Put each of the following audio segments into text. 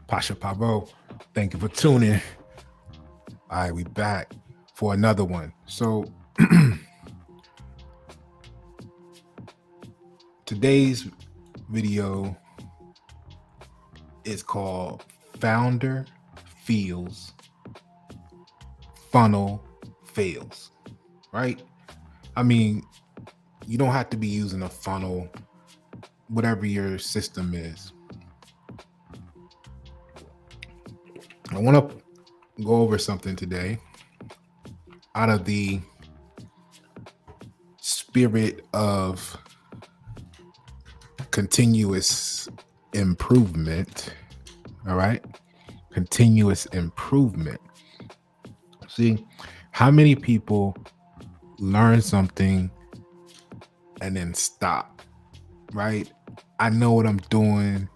Pasha Paroh. Thank you for tuning. All right, we back for another one. So today's video is called Founder Feels Funnel Fails, right? I mean, you don't have to be using a funnel, whatever your system is. I want to go over something today out of the spirit of continuous improvement. All right. Continuous improvement. See, how many people learn something and then stop, right? I know what I'm doing,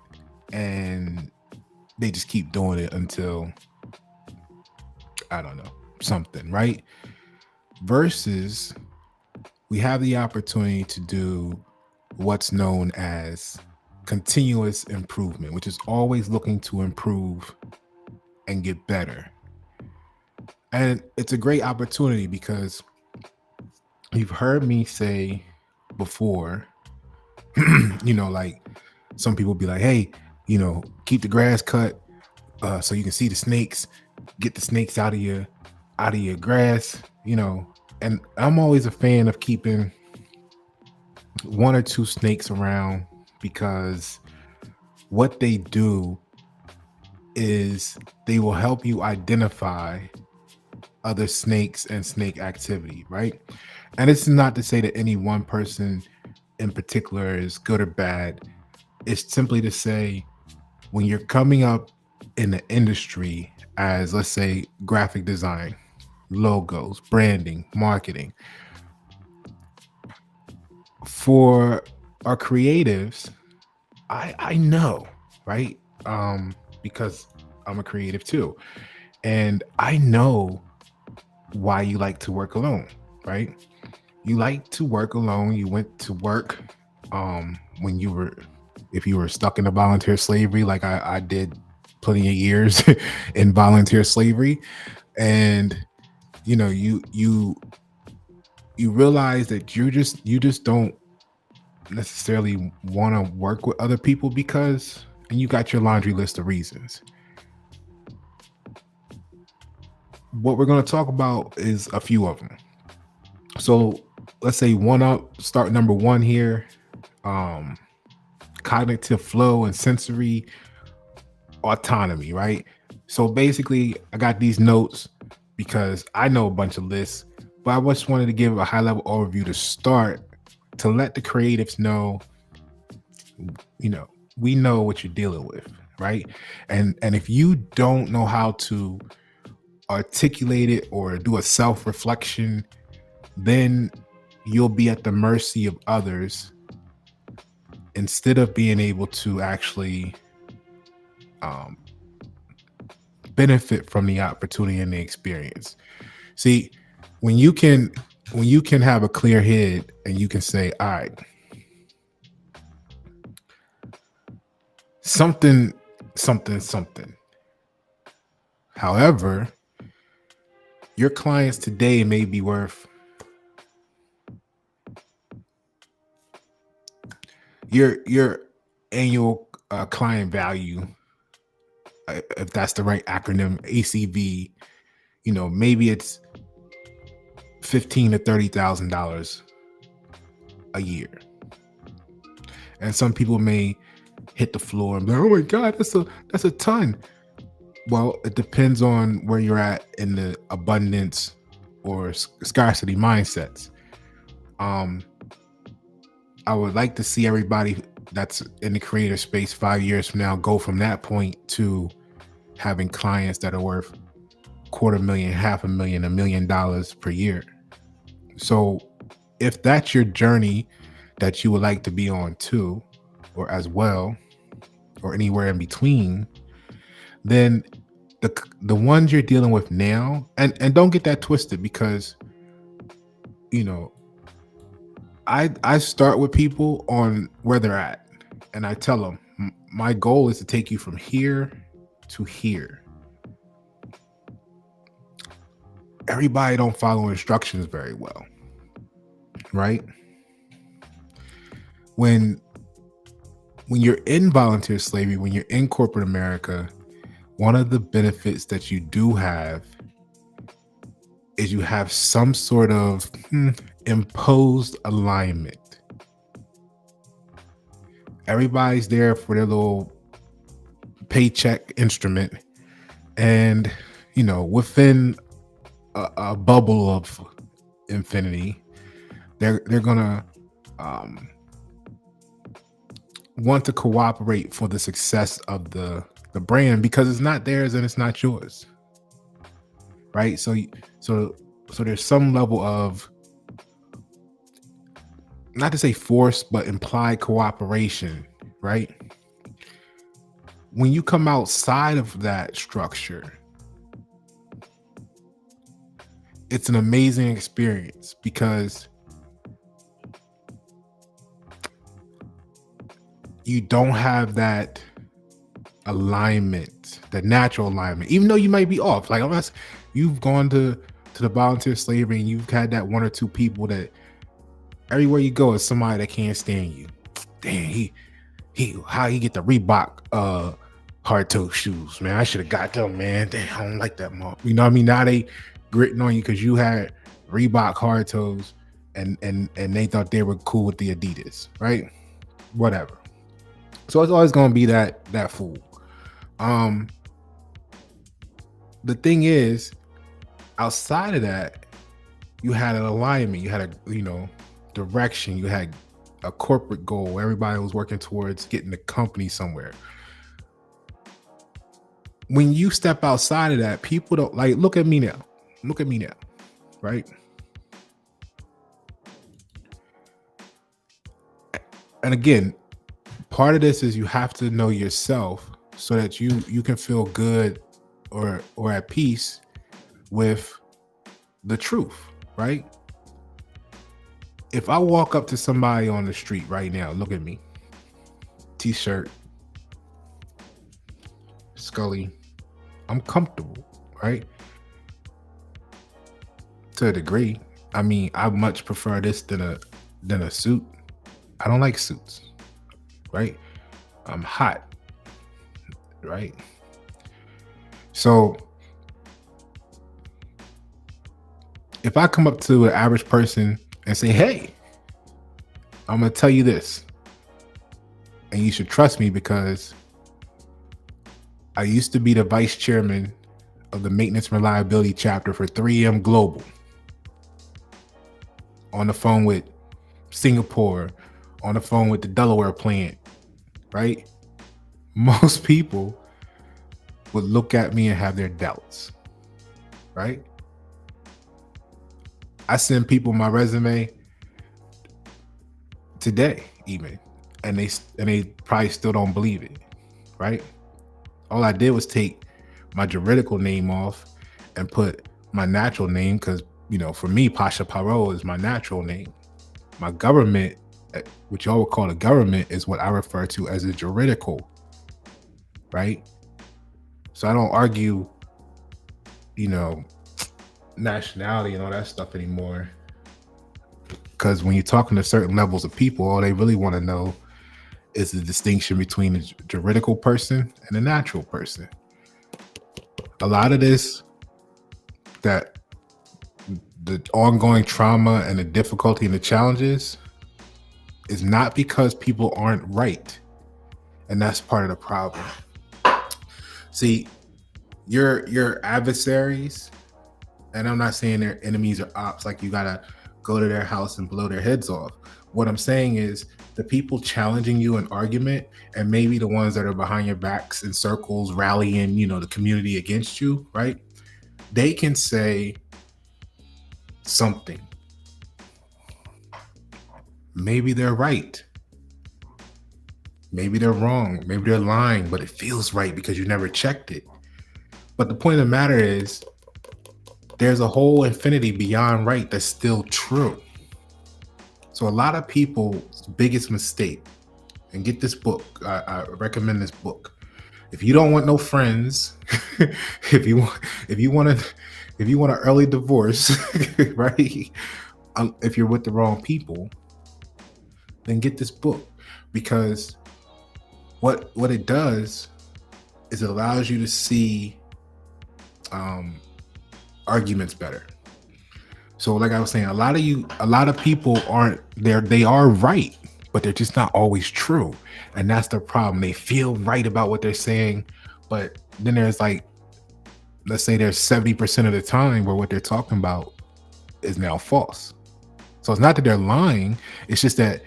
and they just keep doing it until, I don't know, something, right? Versus we have the opportunity to do what's known as continuous improvement, which is always looking to improve and get better. And it's a great opportunity because you've heard me say before, like some people be like, hey, keep the grass cut so you can see the snakes, get the snakes out of your grass, and I'm always a fan of keeping one or two snakes around, because what they do is they will help you identify other snakes and snake activity, right? And it's not to say that any one person in particular is good or bad. It's simply to say, when you're coming up in the industry as, let's say, graphic design, logos, branding, marketing, for our creatives, I know, right? Because I'm a creative too, and I know why you like to work alone, right? You like to work alone. You went to work when you were, if you were stuck in a volunteer slavery, like I did plenty of years in volunteer slavery, and you realize that you just don't necessarily want to work with other people because, and you got your laundry list of reasons. What we're going to talk about is a few of them. So let's say start number one here. Cognitive flow and sensory autonomy, right? So basically, I got these notes because I know a bunch of lists, but I just wanted to give a high level overview to start, to let the creatives know, we know what you're dealing with, right? And if you don't know how to articulate it or do a self-reflection, then you'll be at the mercy of others instead of being able to actually benefit from the opportunity and the experience. See, when you can have a clear head and you can say, all right, something. However, your clients today may be worth your annual client value, if that's the right acronym, ACV, maybe it's $15,000 to $30,000 a year. And some people may hit the floor and be like, oh my God, that's a ton. Well, it depends on where you're at in the abundance or scarcity mindsets. I would like to see everybody that's in the creator space 5 years from now go from that point to having clients that are worth $250,000, $500,000, $1 million per year. So if that's your journey that you would like to be on too, or as well, or anywhere in between, then the ones you're dealing with now, and don't get that twisted, because I start with people on where they're at, and I tell them my goal is to take you from here to hear. Everybody don't follow instructions very well, right? When you're in volunteer slavery, when you're in corporate America, one of the benefits that you do have is you have some sort of imposed alignment. Everybody's there for their little paycheck instrument, and within a bubble of infinity, they're gonna want to cooperate for the success of the brand, because it's not theirs and it's not yours, right? So there's some level of, not to say force, but implied cooperation, right? When you come outside of that structure, it's an amazing experience, because you don't have that alignment, the natural alignment, even though you might be off. Like, unless you've gone to the volunteer slavery and you've had that one or two people that everywhere you go is somebody that can't stand you. Damn, how he get the Reebok hard toe shoes, man? I should have got them, man. Damn, I don't like that mom. You know what I mean? Now they gritting on you because you had Reebok hard toes, and they thought they were cool with the Adidas, right? Whatever. So it's always gonna be that fool. The thing is, outside of that, you had an alignment, you had a direction, you had a corporate goal. Everybody was working towards getting the company somewhere. When you step outside of that, people don't like, look at me now, right? And again, part of this is you have to know yourself so that you can feel good or at peace with the truth, right? If I walk up to somebody on the street right now, look at me, t-shirt, Scully, I'm comfortable, right? To a degree. I mean, I much prefer this than a suit. I don't like suits, right? I'm hot, right? So if I come up to an average person and say, hey, I'm gonna tell you this, and you should trust me, because I used to be the vice chairman of the maintenance reliability chapter for 3M Global, on the phone with Singapore, on the phone with the Delaware plant, right? Most people would look at me and have their doubts, right? I send people my resume today even, and they probably still don't believe it, right? All I did was take my juridical name off and put my natural name, because for me, Pasha Paroh is my natural name. My government, which y'all would call a government, is what I refer to as a juridical, right? So I don't argue, nationality and all that stuff anymore, because when you're talking to certain levels of people, all they really want to know is the distinction between a juridical person and a natural person. A lot of this, that the ongoing trauma and the difficulty and the challenges, is not because people aren't right, and that's part of the problem. See, your adversaries, and I'm not saying they're enemies or ops, like you gotta go to their house and blow their heads off. What I'm saying is, the people challenging you in argument, and maybe the ones that are behind your backs in circles rallying, the community against you, right? They can say something. Maybe they're right. Maybe they're wrong. Maybe they're lying, but it feels right because you never checked it. But the point of the matter is, there's a whole infinity beyond right that's still true. So a lot of people's biggest mistake, and get this book, I recommend this book, If you don't want no friends, if you want, if you want to, if you want an early divorce, right? If you're with the wrong people, then get this book, because what it does is it allows you to see arguments better. So, like I was saying, a lot of people aren't there. They are right, but they're just not always true, and that's the problem. They feel right about what they're saying, but then there's like, let's say there's 70% of the time where what they're talking about is now false. So it's not that they're lying; it's just that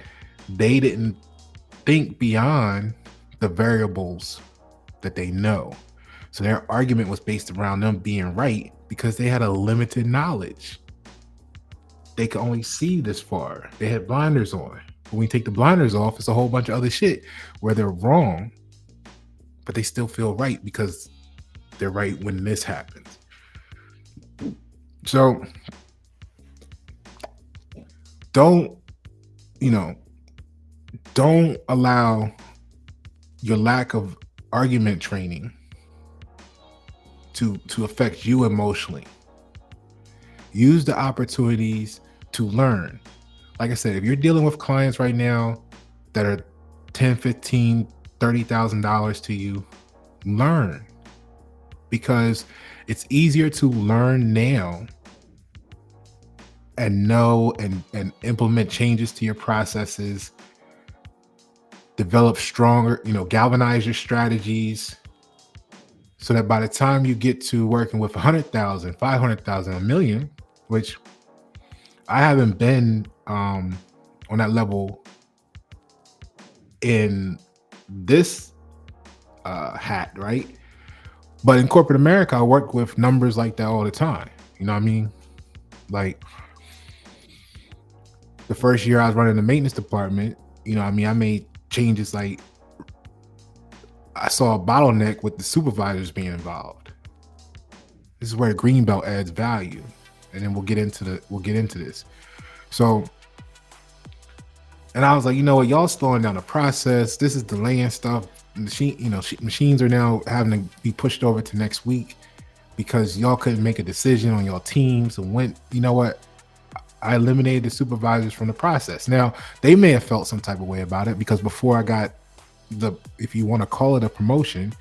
they didn't think beyond the variables that they know. So their argument was based around them being right because they had a limited knowledge. They could only see this far. They had blinders on. But when you take the blinders off, it's a whole bunch of other shit where they're wrong, but they still feel right because they're right when this happens. So don't, you know, don't allow your lack of argument training to affect you emotionally. Use the opportunities to learn. Like I said, if you're dealing with clients right now that are 10, 15, $30,000 to you, learn, because it's easier to learn now and know and implement changes to your processes, develop stronger, galvanize your strategies, so that by the time you get to working with 100,000, 500,000, a million, which I haven't been on that level in this hat, right? But in corporate America, I work with numbers like that all the time. You know what I mean? Like the first year I was running the maintenance department, I made changes. Like I saw a bottleneck with the supervisors being involved. This is where the green belt adds value. And then we'll get into this. So, and I was like, you know what, y'all slowing down the process. This is delaying stuff. Machines are now having to be pushed over to next week because y'all couldn't make a decision on your teams. And when, you know what, I eliminated the supervisors from the process. Now, they may have felt some type of way about it because before I got if you want to call it a promotion,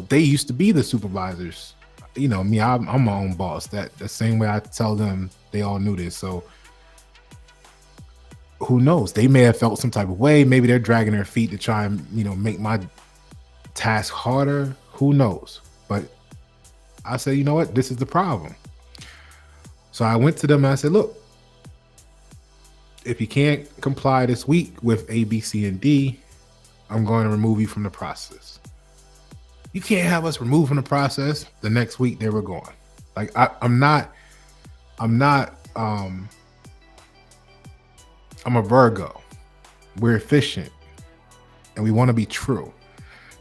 they used to be the supervisors. Me, I'm my own boss. That the same way I tell them, they all knew this. So who knows? They may have felt some type of way. Maybe they're dragging their feet to try and, make my task harder. Who knows? But I said, you know what? This is the problem. So I went to them and I said, look, if you can't comply this week with A, B, C, and D, I'm going to remove you from the process. You can't have us removed from the process. The next week they were gone. Like I'm a Virgo. We're efficient and we want to be true.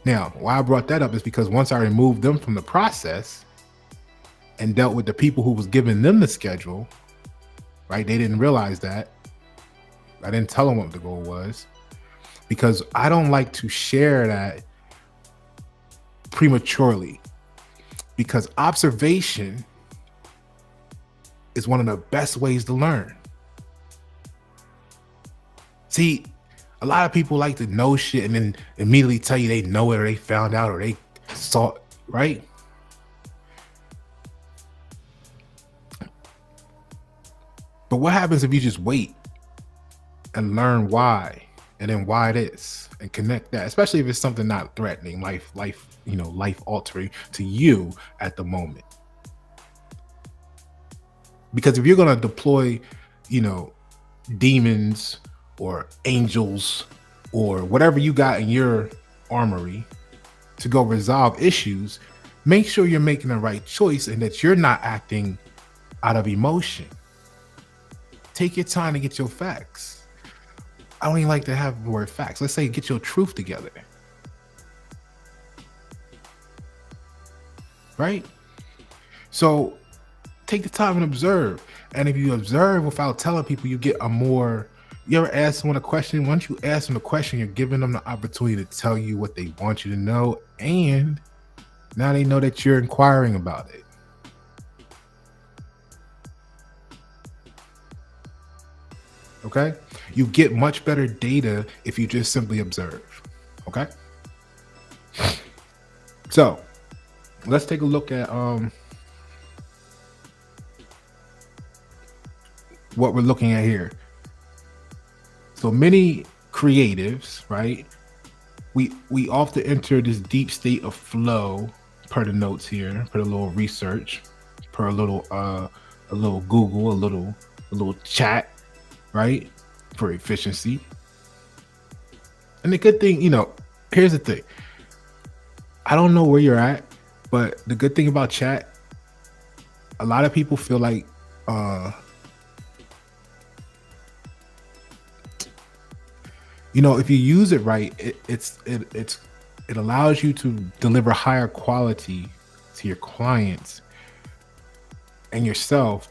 Now, why I brought that up is because once I removed them from the process and dealt with the people who was giving them the schedule, right? They didn't realize that. I didn't tell them what the goal was because I don't like to share that prematurely, because observation is one of the best ways to learn. See, a lot of people like to know shit and then immediately tell you they know it or they found out or they saw it, right? But what happens if you just wait and learn why, and then why this, and connect that, especially if it's something not threatening, life altering to you at the moment? Because if you're going to deploy, demons or angels or whatever you got in your armory to go resolve issues, make sure you're making the right choice and that you're not acting out of emotion. Take your time to get your facts. I don't even like to have the word facts. Let's say get your truth together. Right? So take the time and observe. And if you observe without telling people, you get a more, You ever ask someone a question? Once you ask them a question, you're giving them the opportunity to tell you what they want you to know, and now they know that you're inquiring about it. Okay? You get much better data if you just simply observe. Okay? So let's take a look at what we're looking at here. So many creatives, right? We often enter this deep state of flow per the notes here, per the little research, per a little Google, a little chat, right? For efficiency. And the good thing, here's the thing. I don't know where you're at, but the good thing about chat, a lot of people feel like if you use it right, it allows you to deliver higher quality to your clients and yourself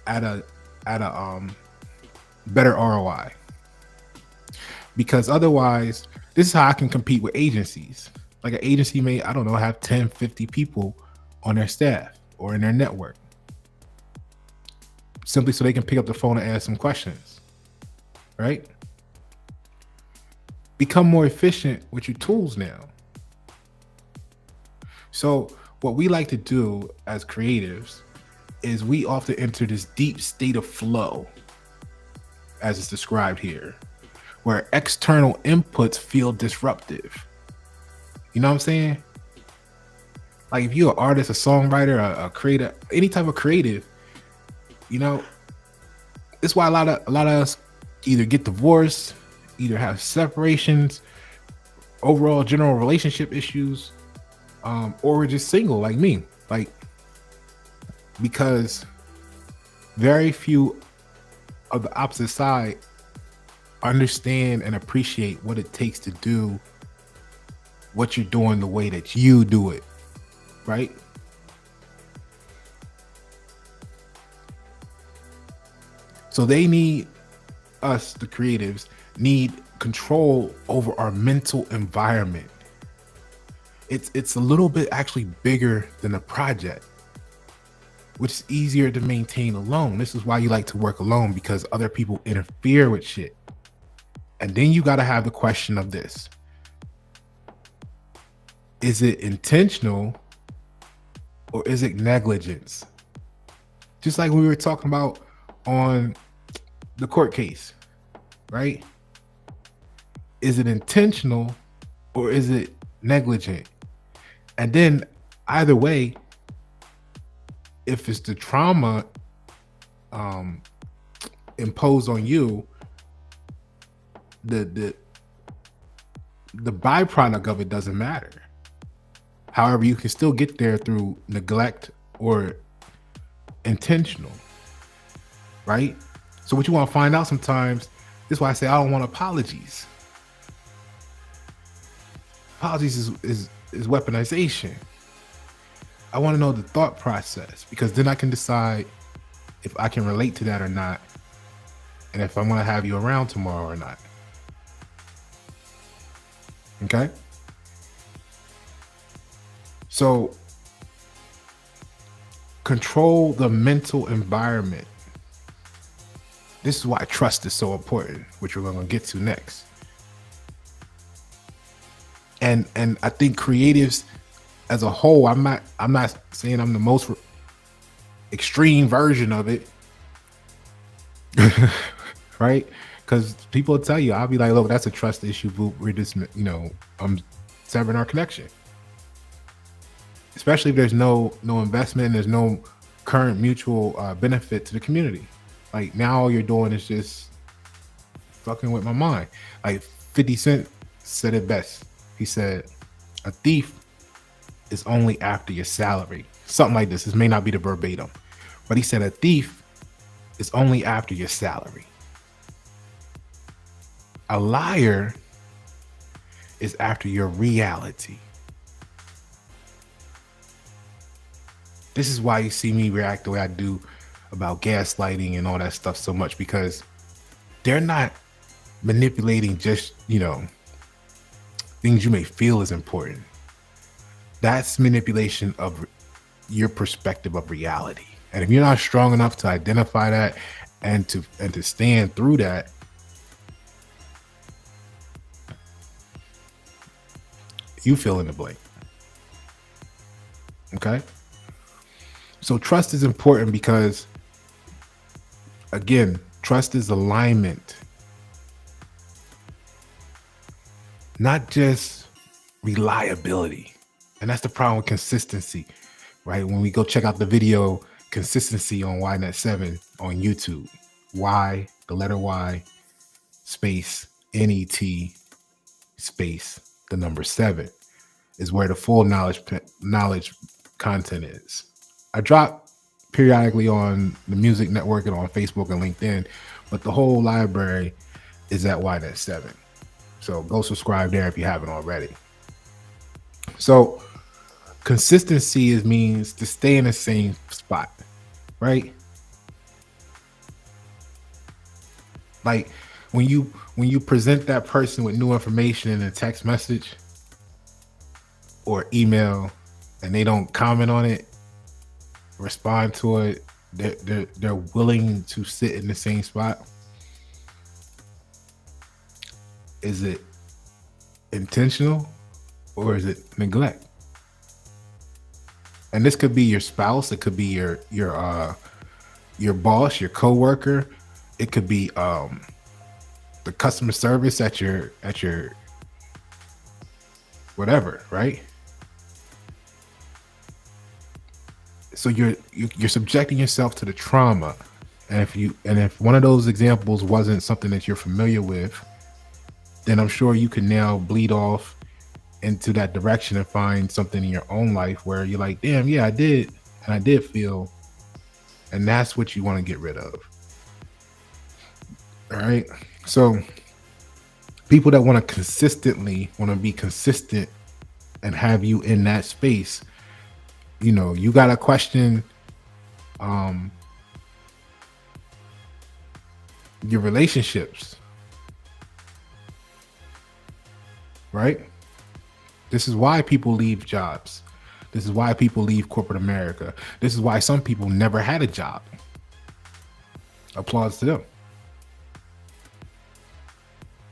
at a better ROI. Because otherwise, this is how I can compete with agencies. Like an agency may, I don't know, have 10, 50 people on their staff or in their network, simply so they can pick up the phone and ask some questions, right? Become more efficient with your tools now. So what we like to do as creatives is we often enter this deep state of flow, as it's described here, where external inputs feel disruptive. You know what I'm saying? Like if you're an artist, a songwriter, a creator, any type of creative, it's why a lot of us either get divorced, either have separations, overall general relationship issues, or we're just single like me. Like, because very few of the opposite side understand and appreciate what it takes to do what you're doing the way that you do it, right? So they need us, the creatives, need control over our mental environment. It's a little bit actually bigger than a project, which is easier to maintain alone. This is why you like to work alone, because other people interfere with shit. And then you got to have the question of this. Is it intentional or is it negligence? Just like we were talking about on the court case, right? Is it intentional or is it negligent? And then either way, if it's the trauma imposed on you, the byproduct of it doesn't matter. However, you can still get there through neglect or intentional, right? So what you want to find out sometimes, this is why I say I don't want apologies. Apologies is weaponization. I want to know the thought process, because then I can decide if I can relate to that or not, and if I want to have you around tomorrow or not. Okay? So control the mental environment. This is why trust is so important, which we're going to get to next. And I think creatives as a whole, I'm not saying I'm the most extreme version of it, right? Because people will tell you, I'll be like, look, that's a trust issue, but we're just, I'm severing our connection. Especially if there's no investment and there's no current mutual benefit to the community. Like now all you're doing is just fucking with my mind. Like 50 Cent said it best. He said, a thief is only after your salary. Something like this. This may not be the verbatim, but he said a thief is only after your salary. A liar is after your reality. This is why you see me react the way I do about gaslighting and all that stuff so much, because they're not manipulating just, things you may feel is important. That's manipulation of your perspective of reality. And if you're not strong enough to identify that and to stand through that, you fill in the blank. Okay? So trust is important because, again, trust is alignment, not just reliability. And that's the problem with consistency, right? When we go check out the video consistency on YNet7 on YouTube, Y, the letter Y, space, NET, space, the number 7 is where the full knowledge content is. I drop periodically on the Music Network and on Facebook and LinkedIn, but the whole library is at YNet7. So go subscribe there if you haven't already. So consistency means to stay in the same spot, right? Like when you present that person with new information in a text message or email and they don't comment on it, respond to it, they're willing to sit in the same spot. Is it intentional or is it neglect? And this could be your spouse, it could be your boss, your coworker, it could be the customer service at your whatever, right? So you're subjecting yourself to the trauma, and if one of those examples wasn't something that you're familiar with, then I'm sure you can now bleed off into that direction and find something in your own life where you're like, damn, yeah, I did feel, and that's what you want to get rid of. All right. So people that want to be consistent and have you in that space, you got to question your relationships, right? This is why people leave jobs. This is why people leave corporate America. This is why some people never had a job. Applause to them.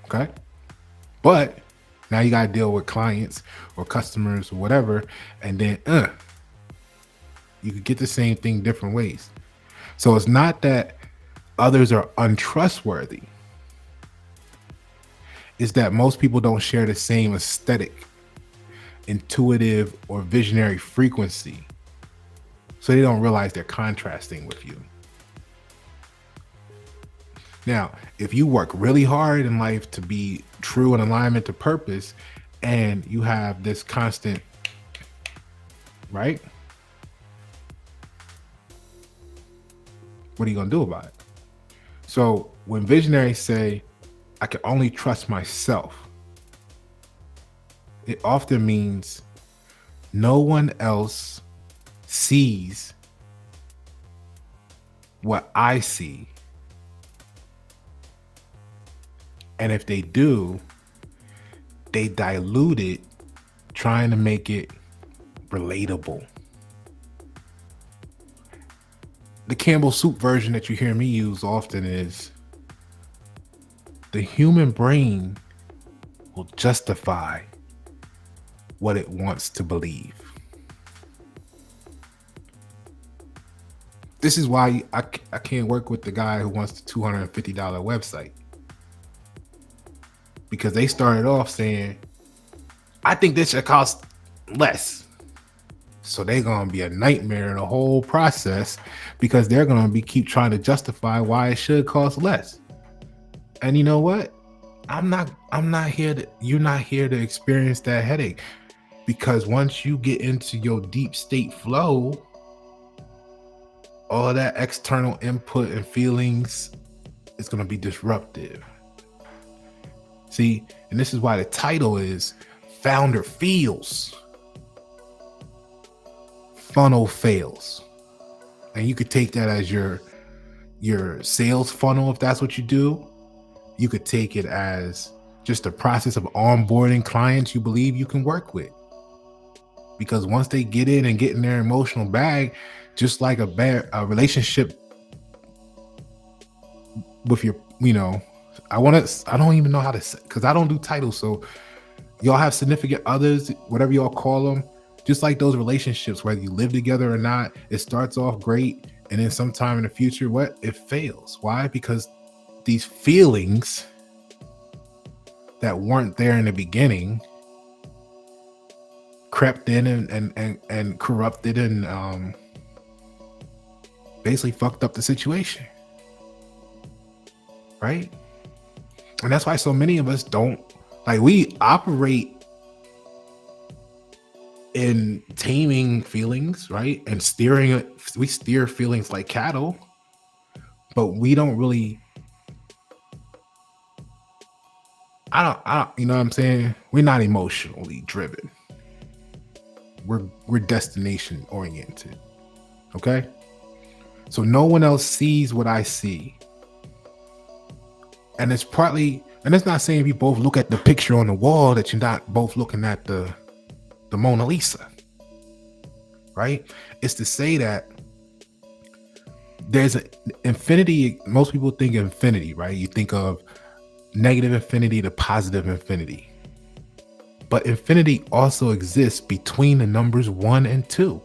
Okay? But now you got to deal with clients or customers or whatever, and then you could get the same thing different ways. So it's not that others are untrustworthy. It's that most people don't share the same aesthetic, intuitive, or visionary frequency. So they don't realize they're contrasting with you. Now, if you work really hard in life to be true in alignment to purpose, and you have this constant, right? What are you going to do about it? So when visionaries say, I can only trust myself, it often means no one else sees what I see. And if they do, they dilute it, trying to make it relatable. The Campbell soup version that you hear me use often is the human brain will justify what it wants to believe. This is why I can't work with the guy who wants the $250 website. Because they started off saying, I think this should cost less. So they're going to be a nightmare in the whole process because they're going to keep trying to justify why it should cost less. And you know what? I'm not here to, you're not here to experience that headache, because once you get into your deep state flow, all of that external input and feelings is going to be disruptive. See, and this is why the title is Founder Feels, Funnel Fails. And you could take that as your sales funnel if that's what you do. you could take it as just a process of onboarding clients you believe you can work with. Because once they get in and get in their emotional bag, just like a relationship with your, I don't even know how to say, because I don't do titles. So y'all have significant others, whatever y'all call them, just like those relationships, whether you live together or not, it starts off great. And then sometime in the future, it fails. Why? Because these feelings that weren't there in the beginning crept in and corrupted and basically fucked up the situation. Right? And that's why so many of us don't, we operate in taming feelings, right? And we steer feelings like cattle, but we don't really, you know what I'm saying? We're not emotionally driven. We're destination oriented. Okay? So no one else sees what I see. And it's not saying if you both look at the picture on the wall that you're not both looking at the Mona Lisa, right? It's to say that there's an infinity. Most people think infinity, right? You think of negative infinity to positive infinity. But infinity also exists between the numbers 1 and 2.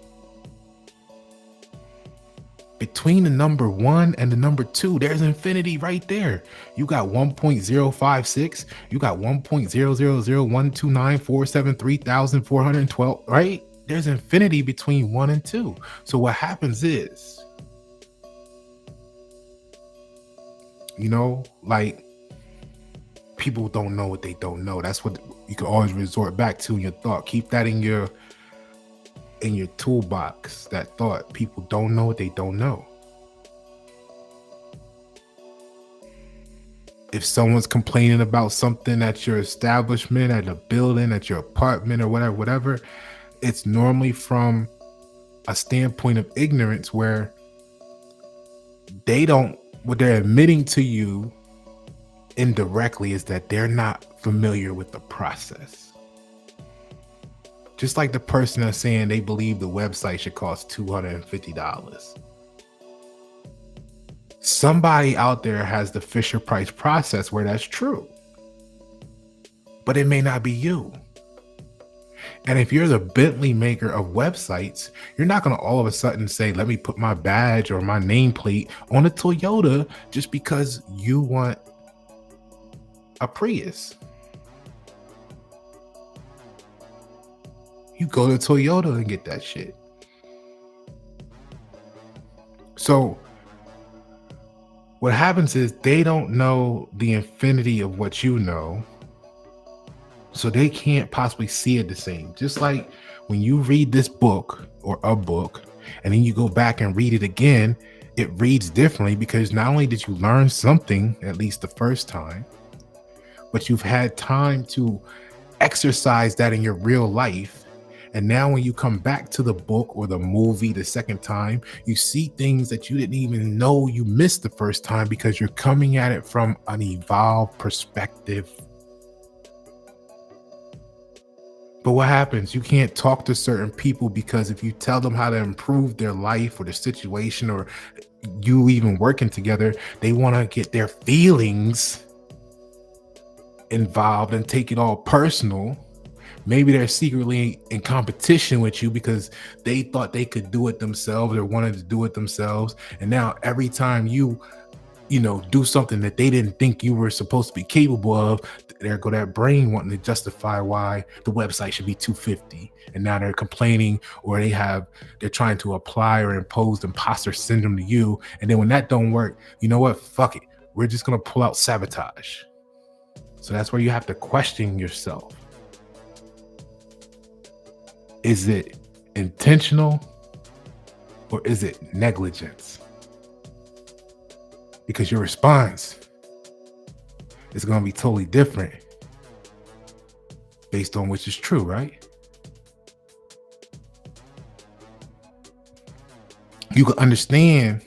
Between the number 1 and the number 2, there's infinity right there. You got 1.056, you got 1.000129473,412, right? There's infinity between 1 and 2. So what happens is, people don't know what they don't know. That's what you can always resort back to in your thought. Keep that in your toolbox, that thought. People don't know what they don't know. If someone's complaining about something at your establishment, at a building, at your apartment, or whatever, it's normally from a standpoint of ignorance, where what they're admitting to you indirectly is that they're not familiar with the process. Just like the person that's saying they believe the website should cost $250. Somebody out there has the Fisher Price process where that's true, but it may not be you. And if you're the Bentley maker of websites, you're not going to all of a sudden say, let me put my badge or my nameplate on a Toyota just because you want a Prius. You go to Toyota and get that shit. So what happens is they don't know the infinity of what you know, so they can't possibly see it the same. Just like when you read this book or a book and then you go back and read it again, it reads differently because not only did you learn something, at least the first time, but you've had time to exercise that in your real life. And now when you come back to the book or the movie the second time, you see things that you didn't even know you missed the first time because you're coming at it from an evolved perspective. But what happens? You can't talk to certain people because if you tell them how to improve their life or their situation, or you even working together, they want to get their feelings involved and take it all personal. Maybe they're secretly in competition with you because they thought they could do it themselves or wanted to do it themselves. And now every time you do something that they didn't think you were supposed to be capable of, there go that brain wanting to justify why the website should be $250. And now they're complaining, or they're trying to apply or impose imposter syndrome to you. And then when that don't work, you know what? Fuck it. We're just going to pull out sabotage. So that's where you have to question yourself. Is it intentional or is it negligence? Because your response is going to be totally different based on which is true, right? You can understand,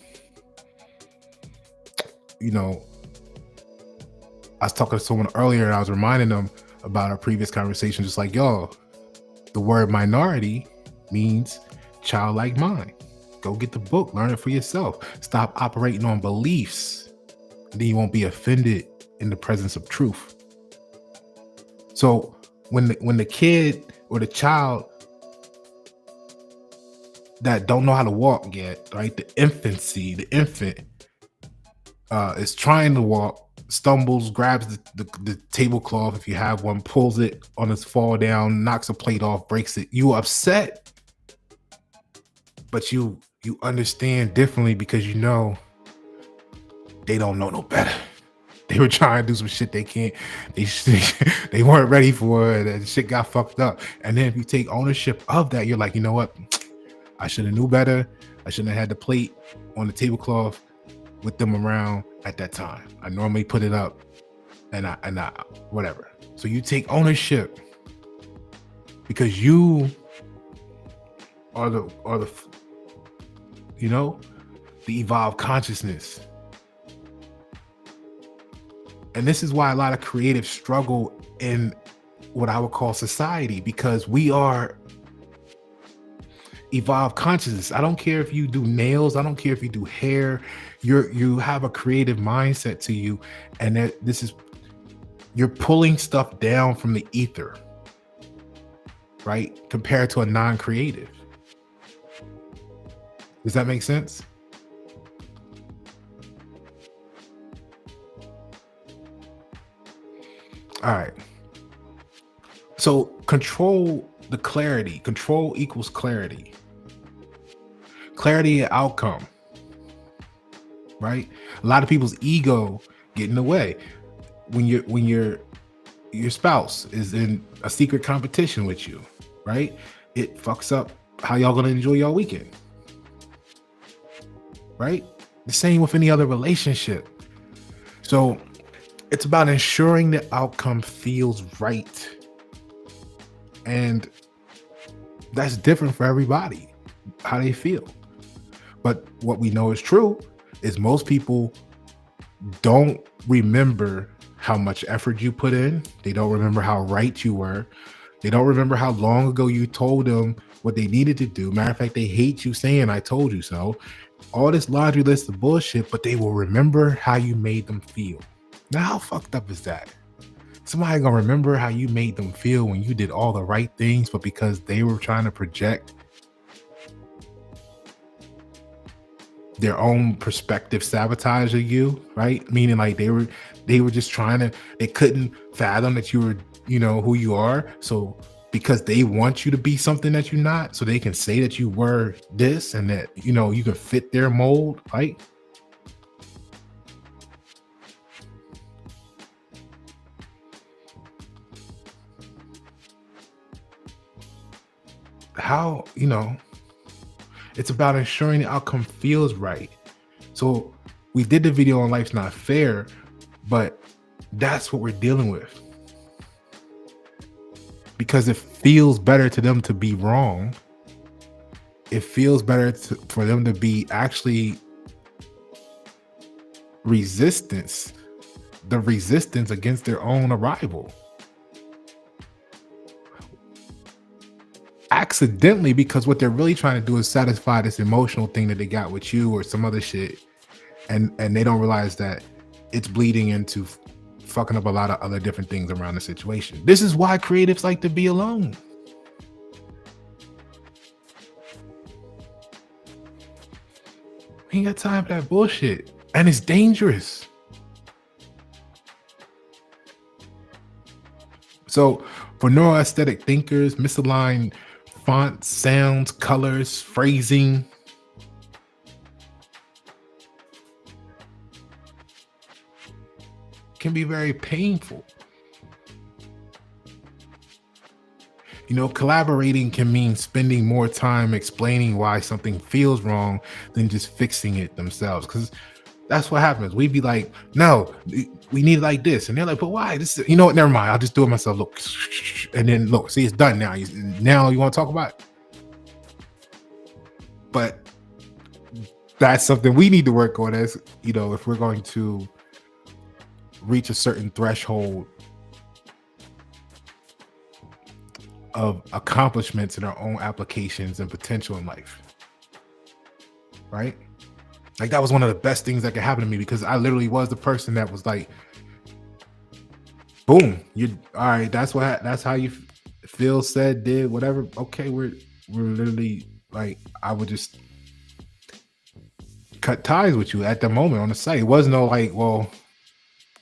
I was talking to someone earlier and I was reminding them about our previous conversation, just like, yo, the word minority means childlike mind. Go get the book, learn it for yourself. Stop operating on beliefs. And then you won't be offended in the presence of truth. So when the kid or the child that don't know how to walk yet, right? The infant is trying to walk, stumbles, grabs the tablecloth if you have one, pulls it on his fall down, knocks a plate off, breaks it. You upset, but you understand differently because you know they don't know no better. They were trying to do some shit they can't. They weren't ready for it. And shit got fucked up. And then if you take ownership of that, you're like, you know what? I should have knew better. I shouldn't have had the plate on the tablecloth with them around at that time. I normally put it up, and I whatever. So you take ownership because you are the the evolved consciousness. And this is why a lot of creatives struggle in what I would call society, because we are evolved consciousness. I don't care if you do nails, I don't care if you do hair, you have a creative mindset to you, and you're pulling stuff down from the ether, right? Compared to a non-creative. Does that make sense? All right. So control the clarity. Control equals clarity. Clarity and outcome. Right? A lot of people's ego get in the way. When your spouse is in a secret competition with you, right? It fucks up how y'all gonna enjoy your weekend. Right? The same with any other relationship. So it's about ensuring the outcome feels right. And that's different for everybody, how they feel. But what we know is true is most people don't remember how much effort you put in. They don't remember how right you were. They don't remember how long ago you told them what they needed to do. Matter of fact, they hate you saying, I told you so. All this laundry list of bullshit, but they will remember how you made them feel. Now, how fucked up is that? Somebody gonna remember how you made them feel when you did all the right things, but because they were trying to project their own perspective sabotage of you, right? Meaning like they were just they couldn't fathom that you were, who you are. So because they want you to be something that you're not, so they can say that you were this and that, you can fit their mold, right? How, it's about ensuring the outcome feels right. So we did the video on Life's Not Fair, but that's what we're dealing with. Because it feels better to them to be wrong. It feels better for them to be actually the resistance against their own arrival. Accidentally, because what they're really trying to do is satisfy this emotional thing that they got with you or some other shit, and they don't realize that it's bleeding into fucking up a lot of other different things around the situation. This is why creatives like to be alone. We ain't got time for that bullshit, and it's dangerous. So for neuroaesthetic thinkers, misaligned fonts, sounds, colors, phrasing can be very painful. Collaborating can mean spending more time explaining why something feels wrong than just fixing it themselves. Because that's what happens. We'd be like, no, we need it like this. And they're like, but why? This is, what? Never mind. I'll just do it myself. Look. And then look, see, it's done now. Now you want to talk about it? But that's something we need to work on as, if we're going to reach a certain threshold of accomplishments in their own applications and potential in life, right? Like that was one of the best things that could happen to me, because I literally was the person that was like, boom, you all right, that's how you feel, said, did, whatever. Okay, we're literally like, I would just cut ties with you at the moment on the site. It wasn't no like, well,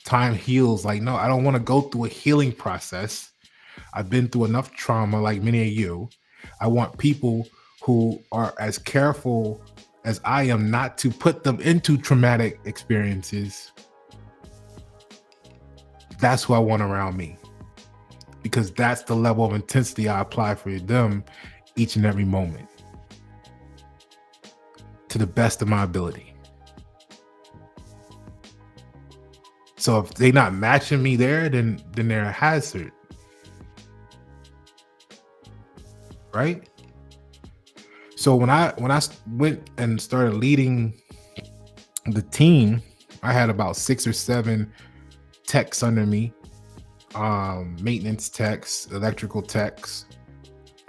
time heals. Like, no, I don't want to go through a healing process. I've been through enough trauma, like many of you. I want people who are as careful as I am not to put them into traumatic experiences. That's who I want around me, because that's the level of intensity I apply for them each and every moment, to the best of my ability. So if they're not matching me there, then they're a hazard, right? So when I went and started leading the team, I had about 6 or 7 techs under me, maintenance techs, electrical techs.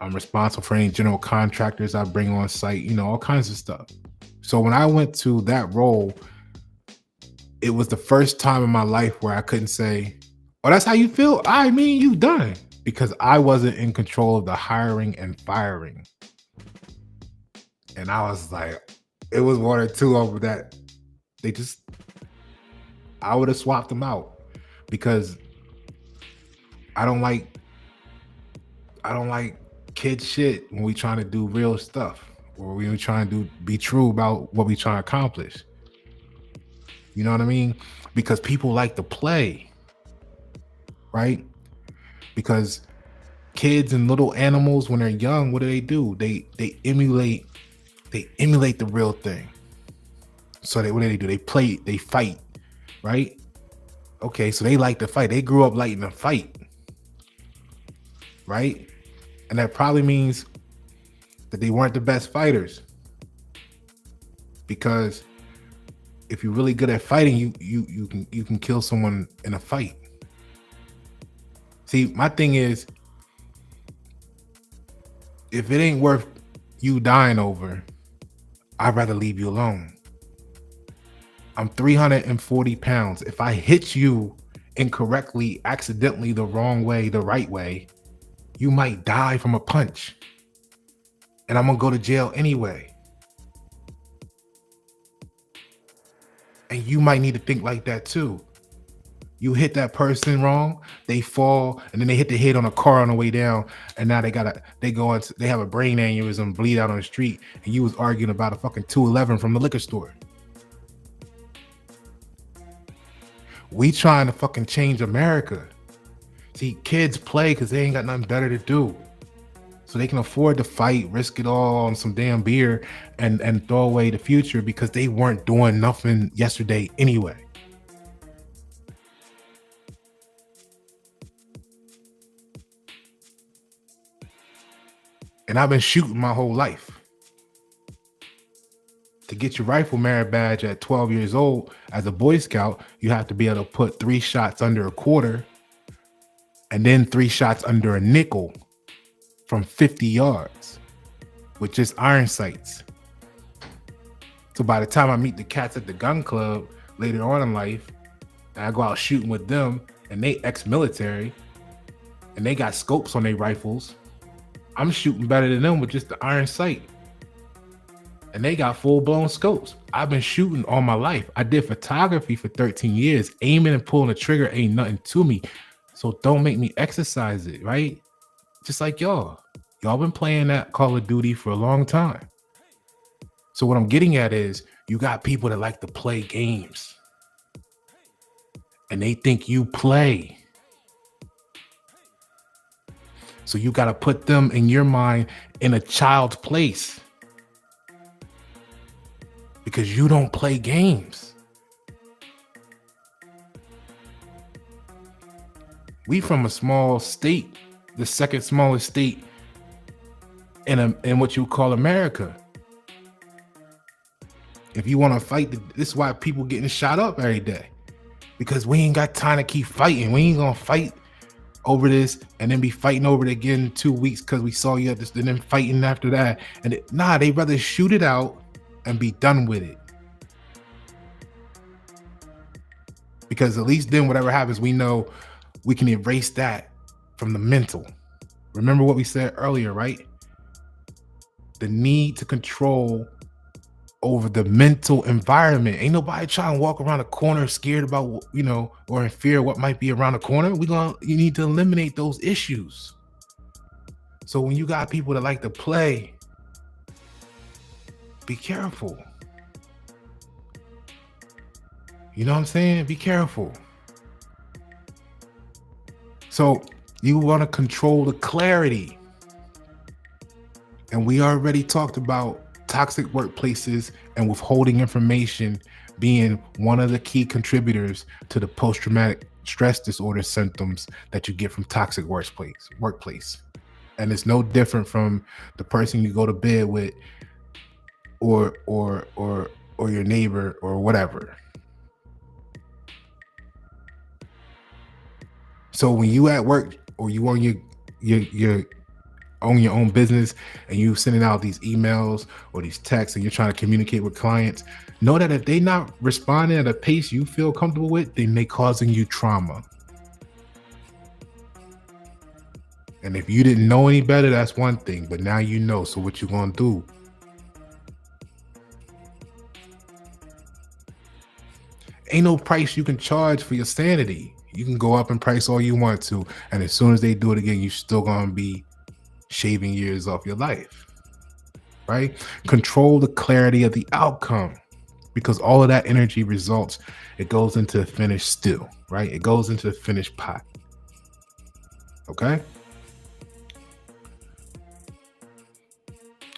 I'm responsible for any general contractors I bring on site, all kinds of stuff. So when I went to that role, it was the first time in my life where I couldn't say, oh, that's how you feel? I mean, you done. Because I wasn't in control of the hiring and firing. And I was like, it was 1 or 2 over that. I would have swapped them out, because I don't like kid shit when we trying to do real stuff, or we trying to be true about what we trying to accomplish. You know what I mean? Because people like to play, right? Because kids and little animals, when they're young, what do? They emulate the real thing. So what do? They play, they fight, right? Okay, so they like to fight. They grew up liking to fight, right? And that probably means that they weren't the best fighters, because if you're really good at fighting, you can kill someone in a fight. See, my thing is, if it ain't worth you dying over, I'd rather leave you alone. I'm 340 pounds. If I hit you incorrectly, accidentally, the wrong way, the right way, you might die from a punch. And I'm gonna go to jail anyway. And you might need to think like that too. You hit that person wrong, they fall, and then they hit the head on a car on the way down, and now they have a brain aneurysm, bleed out on the street, and you was arguing about a fucking 211 from the liquor store. We trying to fucking change America. See, kids play because they ain't got nothing better to do. So they can afford to fight, risk it all on some damn beer, and throw away the future because they weren't doing nothing yesterday anyway. And I've been shooting my whole life. To get your rifle merit badge at 12 years old as a Boy Scout, you have to be able to put 3 shots under a quarter, and then 3 shots under a nickel from 50 yards with just iron sights. So by the time I meet the cats at the gun club later on in life, and I go out shooting with them, and they ex-military, and they got scopes on their rifles, I'm shooting better than them with just the iron sight. And they got full-blown scopes. I've been shooting all my life. I did photography for 13 years. Aiming and pulling the trigger ain't nothing to me. So don't make me exercise it, right? Just like y'all. Y'all been playing that Call of Duty for a long time. So what I'm getting at is, you got people that like to play games. And they think you play. So you got to put them in your mind in a child's place. Because you don't play games. We from a small state, the second smallest state in what you call America. If you want to fight, this is why people getting shot up every day. because we ain't got time to keep fighting. We ain't gonna fight over this and then be fighting over it again in 2 weeks because we saw you at this and then fighting after that. And they rather shoot it out and be done with it. Because at least then whatever happens, we know we can erase that from the mental. Remember what we said earlier, right? The need to control over the mental environment. Ain't nobody trying to walk around the corner scared about, or in fear of what might be around the corner. You need to eliminate those issues. So when you got people that like to play, be careful. You know what I'm saying? Be careful. So you want to control the clarity. And we already talked about toxic workplaces and withholding information being one of the key contributors to the post-traumatic stress disorder symptoms that you get from toxic workplace. And it's no different from the person you go to bed with or your neighbor or whatever. So when you at work or you on your own your own business and you sending out these emails or these texts and you're trying to communicate with clients, know that if they not responding at a pace you feel comfortable with, they may causing you trauma. And if you didn't know any better, that's one thing, but now you know. So what you gonna do? Ain't no price you can charge for your sanity. You can go up in price all you want to, and as soon as they do it again, you're still gonna be shaving years off your life, right? Control the clarity of the outcome, because all of that energy results, it goes into the finished stew, right? It goes into the finished pot. Okay?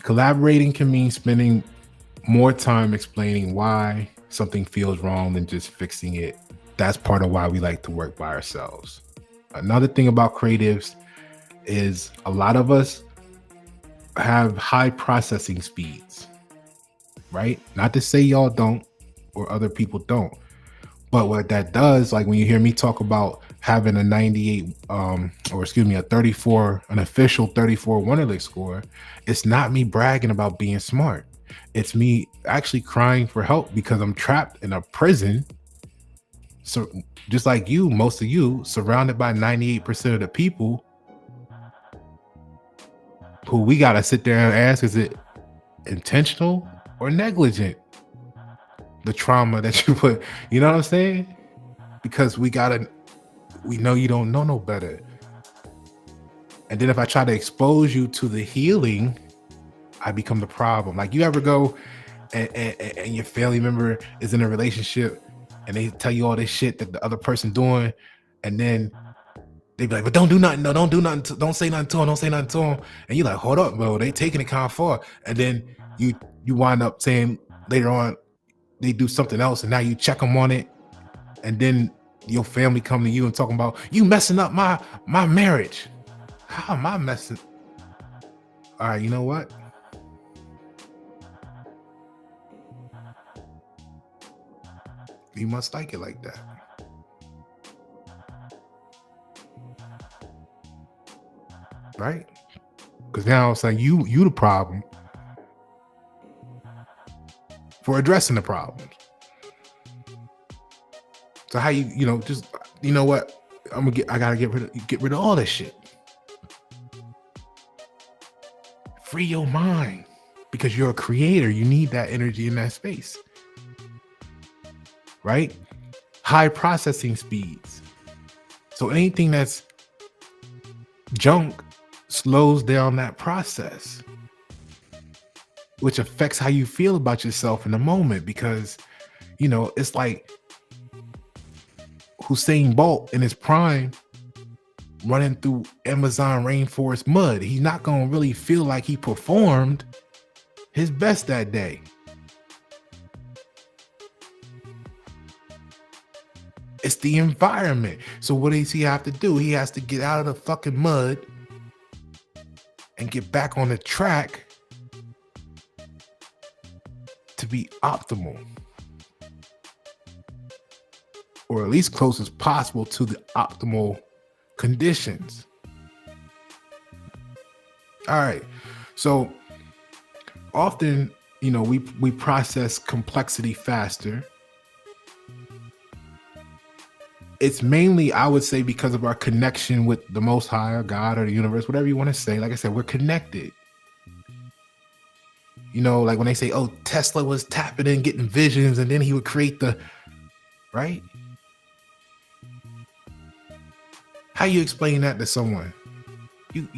Collaborating can mean spending more time explaining why something feels wrong than just fixing it. That's part of why we like to work by ourselves. Another thing about creatives is a lot of us have high processing speeds, right? Not to say y'all don't or other people don't, but what that does, like when you hear me talk about having a 98 a 34, an official 34 Wonderlic score, it's not me bragging about being smart. It's me actually crying for help because I'm trapped in a prison. So just like you, most of you, surrounded by 98% of the people who we got to sit there and ask, is it intentional or negligent? The trauma that you put, you know what I'm saying? Because we know you don't know no better. And then if I try to expose you to the healing, I become the problem. Like you ever go and your family member is in a relationship and they tell you all this shit that the other person doing, and then they be like, but don't do nothing. No, don't do nothing. Don't say nothing to him. Don't say nothing to him. And you're like, hold up, bro. They taking it kind of far. And then you wind up saying later on, they do something else, and now you check them on it. And then your family come to you and talking about, you messing up my marriage. How am I messing? All right, you know what? You must like it like that. Right? Because now it's like you the problem for addressing the problems. So how just you know what? I gotta get rid of all this shit. Free your mind, because you're a creator. You need that energy in that space, right? High processing speeds. So anything that's junk slows down that process, which affects how you feel about yourself in the moment. Because it's like Usain Bolt in his prime running through Amazon rainforest mud. He's not gonna really feel like he performed his best that day. It's the environment. So what does he have to do? He has to get out of the fucking mud and get back on the track to be optimal. or at least close as possible to the optimal conditions. All right. So often, we process complexity faster. It's mainly, I would say, because of our connection with the Most High, or God, or the universe, whatever you want to say. Like I said, we're connected. Like when they say, oh, Tesla was tapping in, getting visions, and then he would create right? How you explain that to someone? You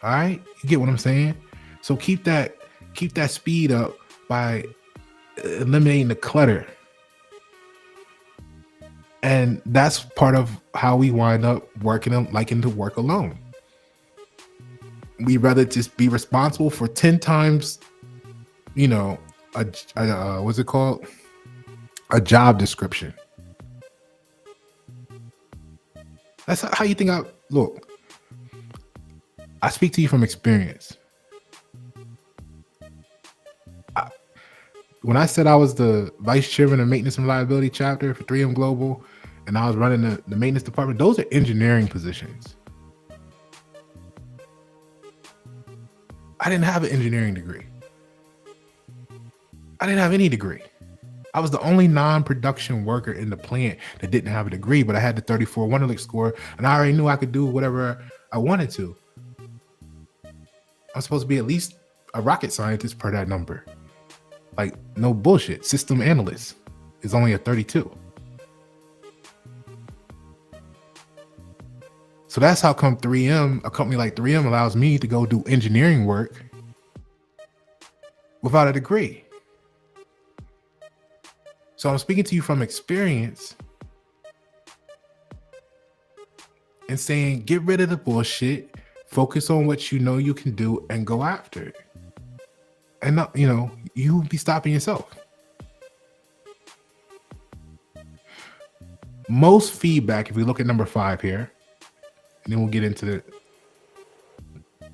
all right? You get what I'm saying? So keep that speed up by eliminating the clutter. And that's part of how we wind up liking to work alone. We rather just be responsible for 10 times, what's it called? A job description. That's how you think look. I speak to you from experience. When I said I was the vice chairman of maintenance and reliability chapter for 3M Global, and I was running the maintenance department, those are engineering positions. I didn't have an engineering degree. I didn't have any degree. I was the only non-production worker in the plant that didn't have a degree, but I had the 34 Wonderlic score, and I already knew I could do whatever I wanted to. I'm supposed to be at least a rocket scientist per that number. Like, no bullshit. System analyst is only a 32. So that's how come 3M, a company like 3M, allows me to go do engineering work without a degree. So I'm speaking to you from experience and saying, get rid of the bullshit, focus on what you know you can do, and go after it. And not, you be stopping yourself. Most feedback, if we look at number 5 here, and then we'll get into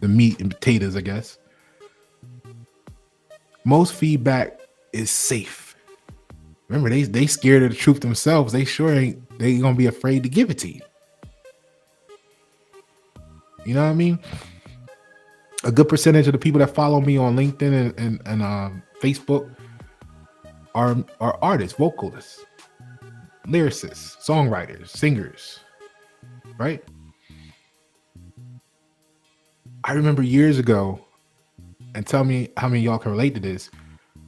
the meat and potatoes, I guess. Most feedback is safe. Remember, they scared of the truth themselves. They gonna be afraid to give it to you. You know what I mean? A good percentage of the people that follow me on LinkedIn and Facebook are artists, vocalists, lyricists, songwriters, singers, right? I remember years ago, and tell me how many of y'all can relate to this.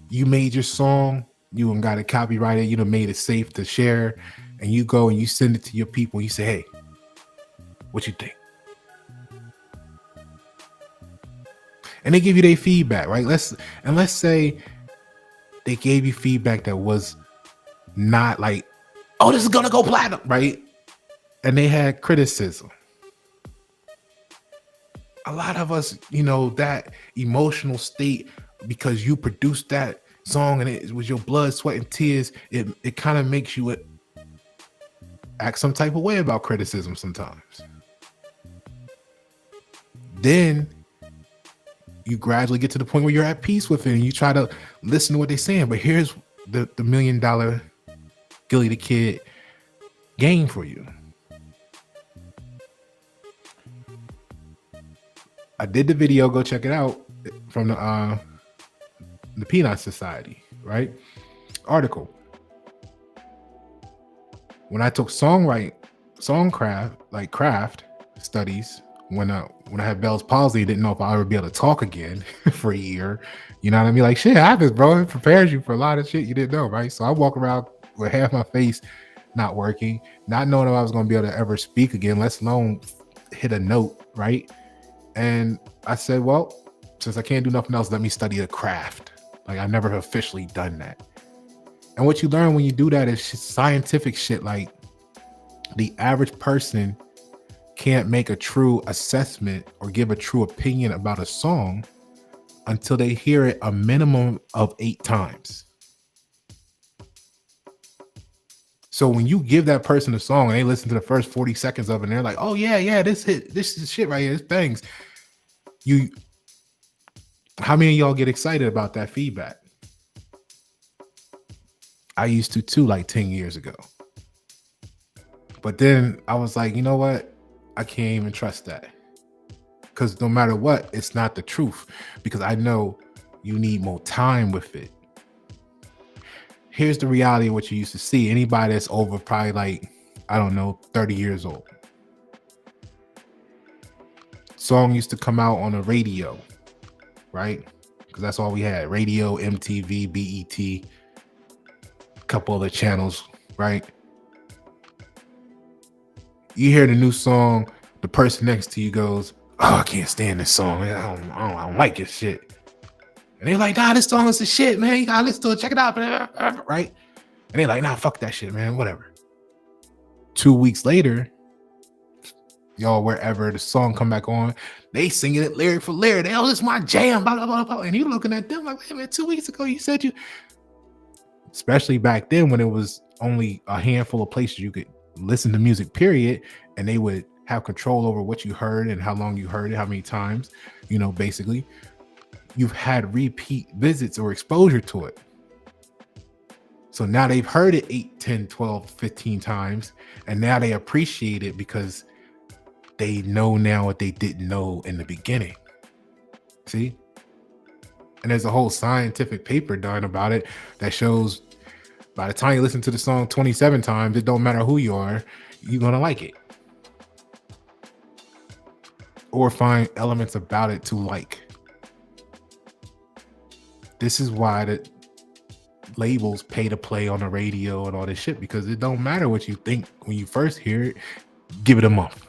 You made your song, you got it copyrighted, you done made it safe to share, and you go and you send it to your people. You say, hey, what you think? And they give you their feedback, right? Let's say they gave you feedback that was not like, oh, this is gonna go platinum, right? And they had criticism. A lot of us, that emotional state, because you produced that song and it was your blood, sweat, and tears, it kind of makes you act some type of way about criticism sometimes. Then you gradually get to the point where you're at peace with it and you try to listen to what they're saying. But here's the $1 million Gilly the Kid game for you. I did the video, go check it out, from the Peanut Society, right? Article. When I took craft studies, when I had Bell's palsy, didn't know if I would ever be able to talk again for a year. You know what I mean? Like, shit happens, bro. It prepares you for a lot of shit you didn't know, right? So I walk around with half my face not working, not knowing if I was going to be able to ever speak again, let alone hit a note, right? And I said, well, since I can't do nothing else, let me study a craft. Like, I never officially done that. And what you learn when you do that is scientific shit. Like, the average person can't make a true assessment or give a true opinion about a song until they hear it a minimum of 8 times. So when you give that person a song and they listen to the first 40 seconds of it and they're like, oh yeah, this is shit right here, this bangs. How many of y'all get excited about that feedback? I used to too, like 10 years ago. But then I was like, you know what? I can't even trust that. Because no matter what, it's not the truth. Because I know you need more time with it. Here's the reality of what you used to see. Anybody that's over probably like, I don't know, 30 years old. Song used to come out on a radio, right? Because that's all we had. Radio, MTV, BET, a couple other channels, right? You hear the new song, the person next to you goes, "Oh, I can't stand this song. I don't like this shit." And they're like, "Nah, this song is the shit, man. You gotta listen to it. Check it out." Right? And they're like, "Nah, fuck that shit, man. Whatever." 2 weeks later, y'all, wherever the song come back on, they singing it lyric for lyric. They, "Oh, this is my jam, blah, blah, blah, blah." And you looking at them like, "Wait a minute, 2 weeks ago you said you..." Especially back then when it was only a handful of places you could listen to music, period. And they would have control over what you heard and how long you heard it, how many times, basically. You've had repeat visits or exposure to it. So now they've heard it 8, 10, 12, 15 times. And now they appreciate it because they know now what they didn't know in the beginning. See? And there's a whole scientific paper done about it that shows by the time you listen to the song 27 times, it don't matter who you are, you're going to like it. Or find elements about it to like. This is why the labels pay to play on the radio and all this shit, because it don't matter what you think when you first hear it. Give it a month.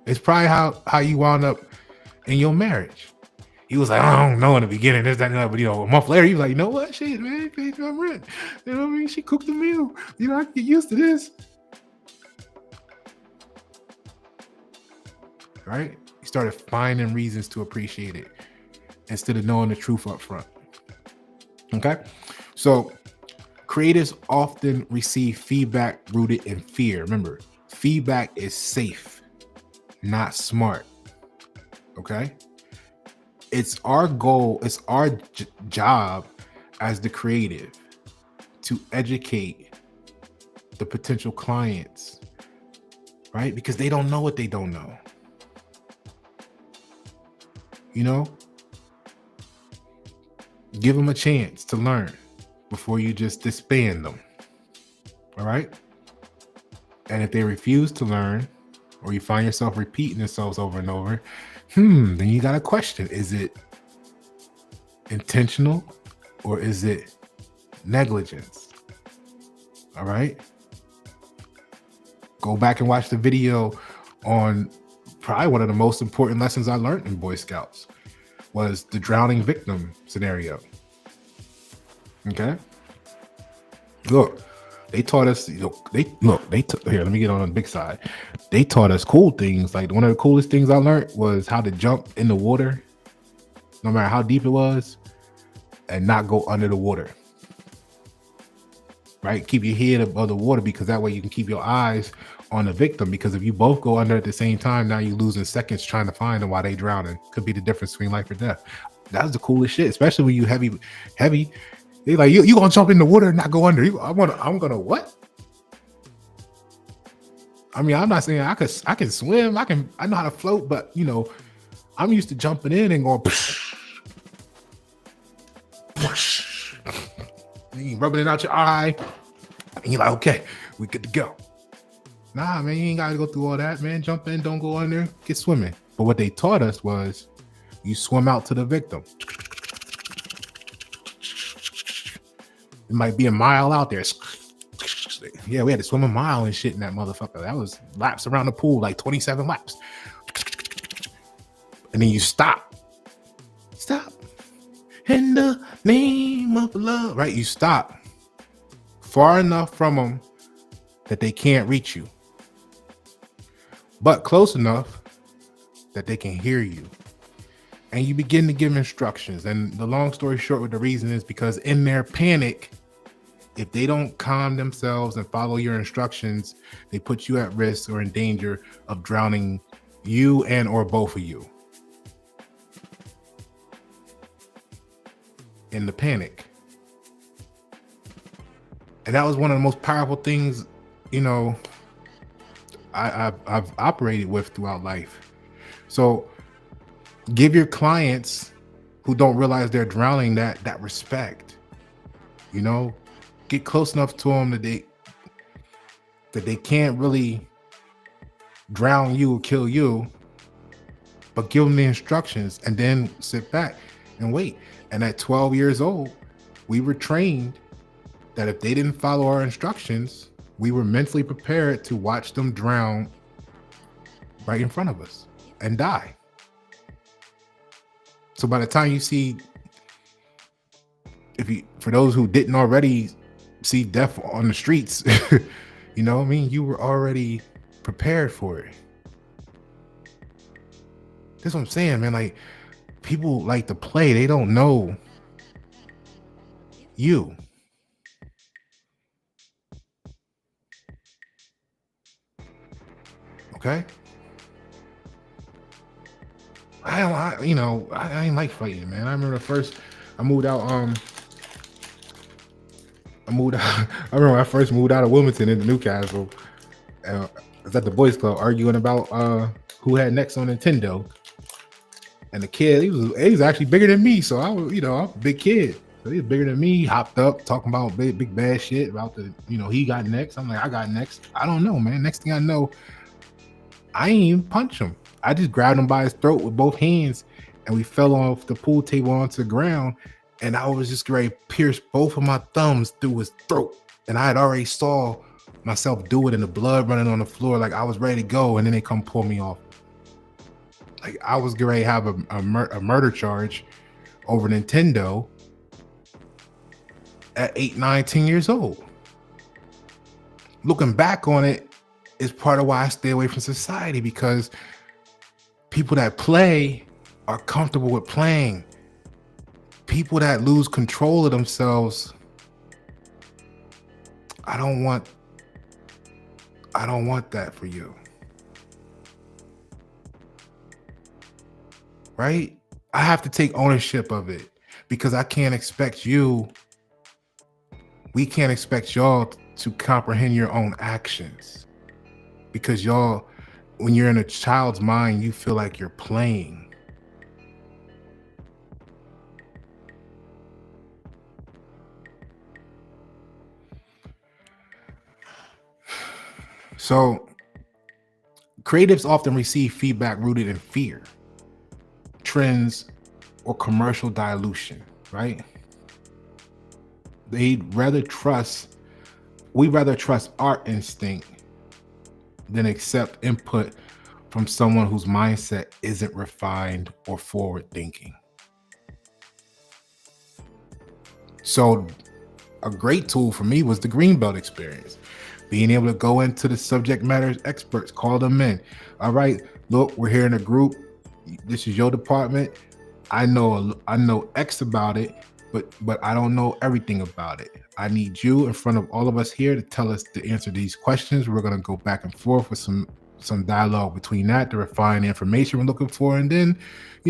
It's probably how you wound up in your marriage. He was like, "I don't know in the beginning, this, that, and that," but a month later, he was like, "You know what? Shit, man, paid my rent. You know what I mean? She cooked a meal. I can get used to this." Right? You started finding reasons to appreciate it instead of knowing the truth up front. Okay? So creators often receive feedback rooted in fear. Remember, feedback is safe, not smart. Okay? It's our goal, it's our job as the creative to educate the potential clients, right? Because they don't know what they don't know. Give them a chance to learn before you just disband them. All right? And if they refuse to learn, or you find yourself repeating yourselves over and over, then you got a question. Is it intentional or is it negligence? All right? Go back and watch the video on probably one of the most important lessons I learned in Boy Scouts was the drowning victim scenario. Okay? Look, they taught us, here, let me get on the big side. They taught us cool things. Like one of the coolest things I learned was how to jump in the water, no matter how deep it was, and not go under the water. Right? Keep your head above the water, because that way you can keep your eyes on the victim. Because if you both go under at the same time, now you're losing seconds trying to find them while they drowning. Could be the difference between life or death. That was the coolest shit, especially when you heavy. They like, you gonna jump in the water and not go under. I'm gonna what? I mean, I'm not saying I can swim. I know how to float, but I'm used to jumping in and going rubbing it out your eye. And you're like, okay, we good to go. Nah, man, you ain't gotta go through all that, man. Jump in, don't go under, get swimming. But what they taught us was you swim out to the victim. It might be a mile out there. Yeah, we had to swim a mile and shit in that motherfucker. That was laps around the pool, like 27 laps. And then you stop. Stop. In the name of love. Right? You stop far enough from them that they can't reach you, but close enough that they can hear you. And you begin to give instructions. And the long story short, with the reason is because in their panic, if they don't calm themselves and follow your instructions, they put you at risk or in danger of drowning you and or both of you. In the panic. And that was one of the most powerful things, you know, I've operated with throughout life. So give your clients who don't realize they're drowning that respect. You know, get close enough to them that they can't really drown you or kill you, but give them the instructions and then sit back and wait. And at 12 years old, we were trained that if they didn't follow our instructions, we were mentally prepared to watch them drown right in front of us and die. So by the time you see, for those who didn't already see death on the streets, you know what I mean? You were already prepared for it. That's what I'm saying, man. Like, people like to play. They don't know you. Okay? I ain't like fighting, man. I remember first I moved out, I remember when I first moved out of Wilmington into Newcastle. I was at the Boys Club arguing about who had next on Nintendo. And the kid, he was actually bigger than me. So I was, I'm a big kid. So he was bigger than me, hopped up, talking about big bad shit about he got next. I'm like, I got next. I don't know, man. Next thing I know, I ain't even punch him. I just grabbed him by his throat with both hands, and we fell off the pool table onto the ground. And I was just ready to pierce both of my thumbs through his throat. And I had already saw myself do it, and the blood running on the floor. Like, I was ready to go, and then they come pull me off. Like, I was ready to have a murder charge over Nintendo at 8, 9, 10 years old. Looking back on it is part of why I stay away from society, because people that play are comfortable with playing. People that lose control of themselves, I don't want that for you. Right? I have to take ownership of it, because we can't expect y'all to comprehend your own actions, because y'all, when you're in a child's mind, you feel like you're playing. So creatives often receive feedback rooted in fear, trends, or commercial dilution, right? We'd rather trust our instinct than accept input from someone whose mindset isn't refined or forward thinking. So a great tool for me was the Greenbelt experience. Being able to go into the subject matter experts, call them in. All right, look, we're here in a group. This is your department. I know X about it, but I don't know everything about it. I need you in front of all of us here to answer these questions. We're going to go back and forth with some dialogue between that to refine the information we're looking for. And then,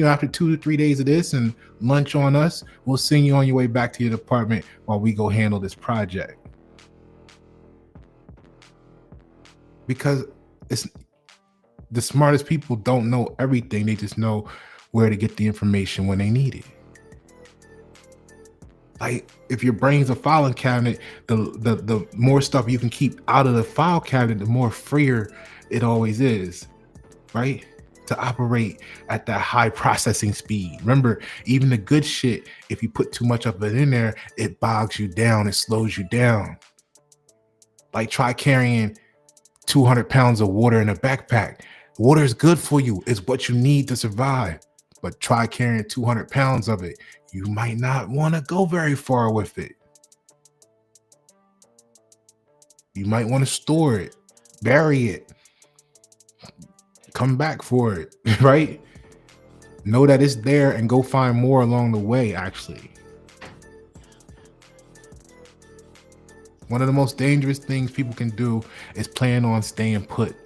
after 2 to 3 days of this and lunch on us, we'll send you on your way back to your department while we go handle this project. Because the smartest people don't know everything. They just know where to get the information when they need it. Like, if your brain's a filing cabinet, the more stuff you can keep out of the file cabinet, the more freer it always is, right? To operate at that high processing speed. Remember, even the good shit, if you put too much of it in there, it bogs you down, it slows you down. Like, try carrying 200 pounds of water in a backpack. Water is good for you. It's what you need to survive. But try carrying 200 pounds of it. You might not want to go very far with it. You might want to store it, bury it, come back for it, right? Know that it's there and go find more along the way, actually. One of the most dangerous things people can do is plan on staying put.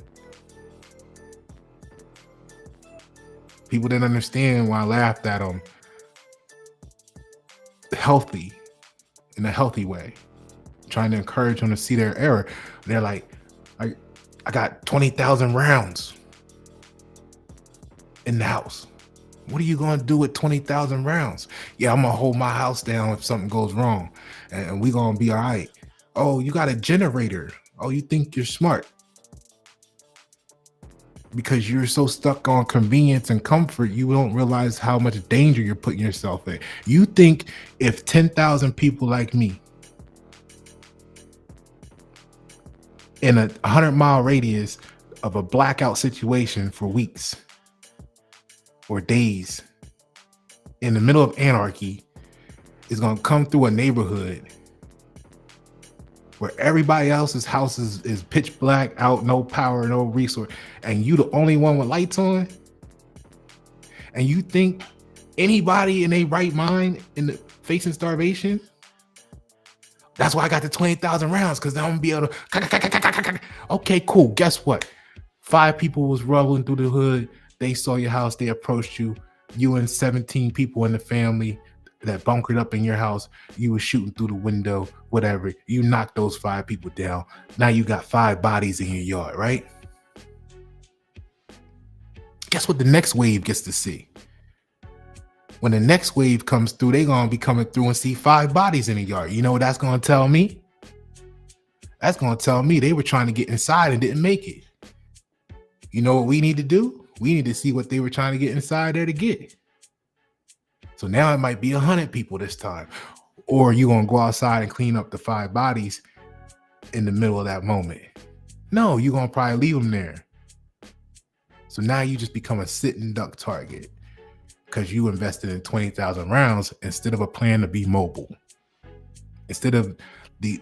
People didn't understand why I laughed at them. In a healthy way. trying to encourage them to see their error. They're like, I got 20,000 rounds in the house. What are you going to do with 20,000 rounds? Yeah, I'm going to hold my house down if something goes wrong, and we're going to be all right. Oh, you got a generator. Oh, you think you're smart because you're so stuck on convenience and comfort, you don't realize how much danger you're putting yourself in. You think if 10,000 people like me in a 100-mile radius of a blackout situation for weeks or days in the middle of anarchy is going to come through a neighborhood where everybody else's house is pitch black out, no power, no resource, and you the only one with lights on, and you think anybody in their right mind facing starvation? That's why I got the 20,000 rounds, because I'm gonna be able to. Okay, cool. Guess what? 5 people was rolling through the hood. They saw your house. They approached you. You and 17 people in the family that bunkered up in your house. You were shooting through the window, whatever. You knocked those 5 people down. Now you got 5 bodies in your yard, right? Guess what the next wave gets to see? When the next wave comes through, they're going to be coming through and see 5 bodies in the yard. You know what that's going to tell me? That's going to tell me they were trying to get inside and didn't make it. You know what we need to do? We need to see what they were trying to get inside there to get. So now it might be 100 people this time. Or you're going to go outside and clean up the 5 bodies in the middle of that moment. No, you're going to probably leave them there. So now you just become a sitting duck target because you invested in 20,000 rounds instead of a plan to be mobile. Instead of the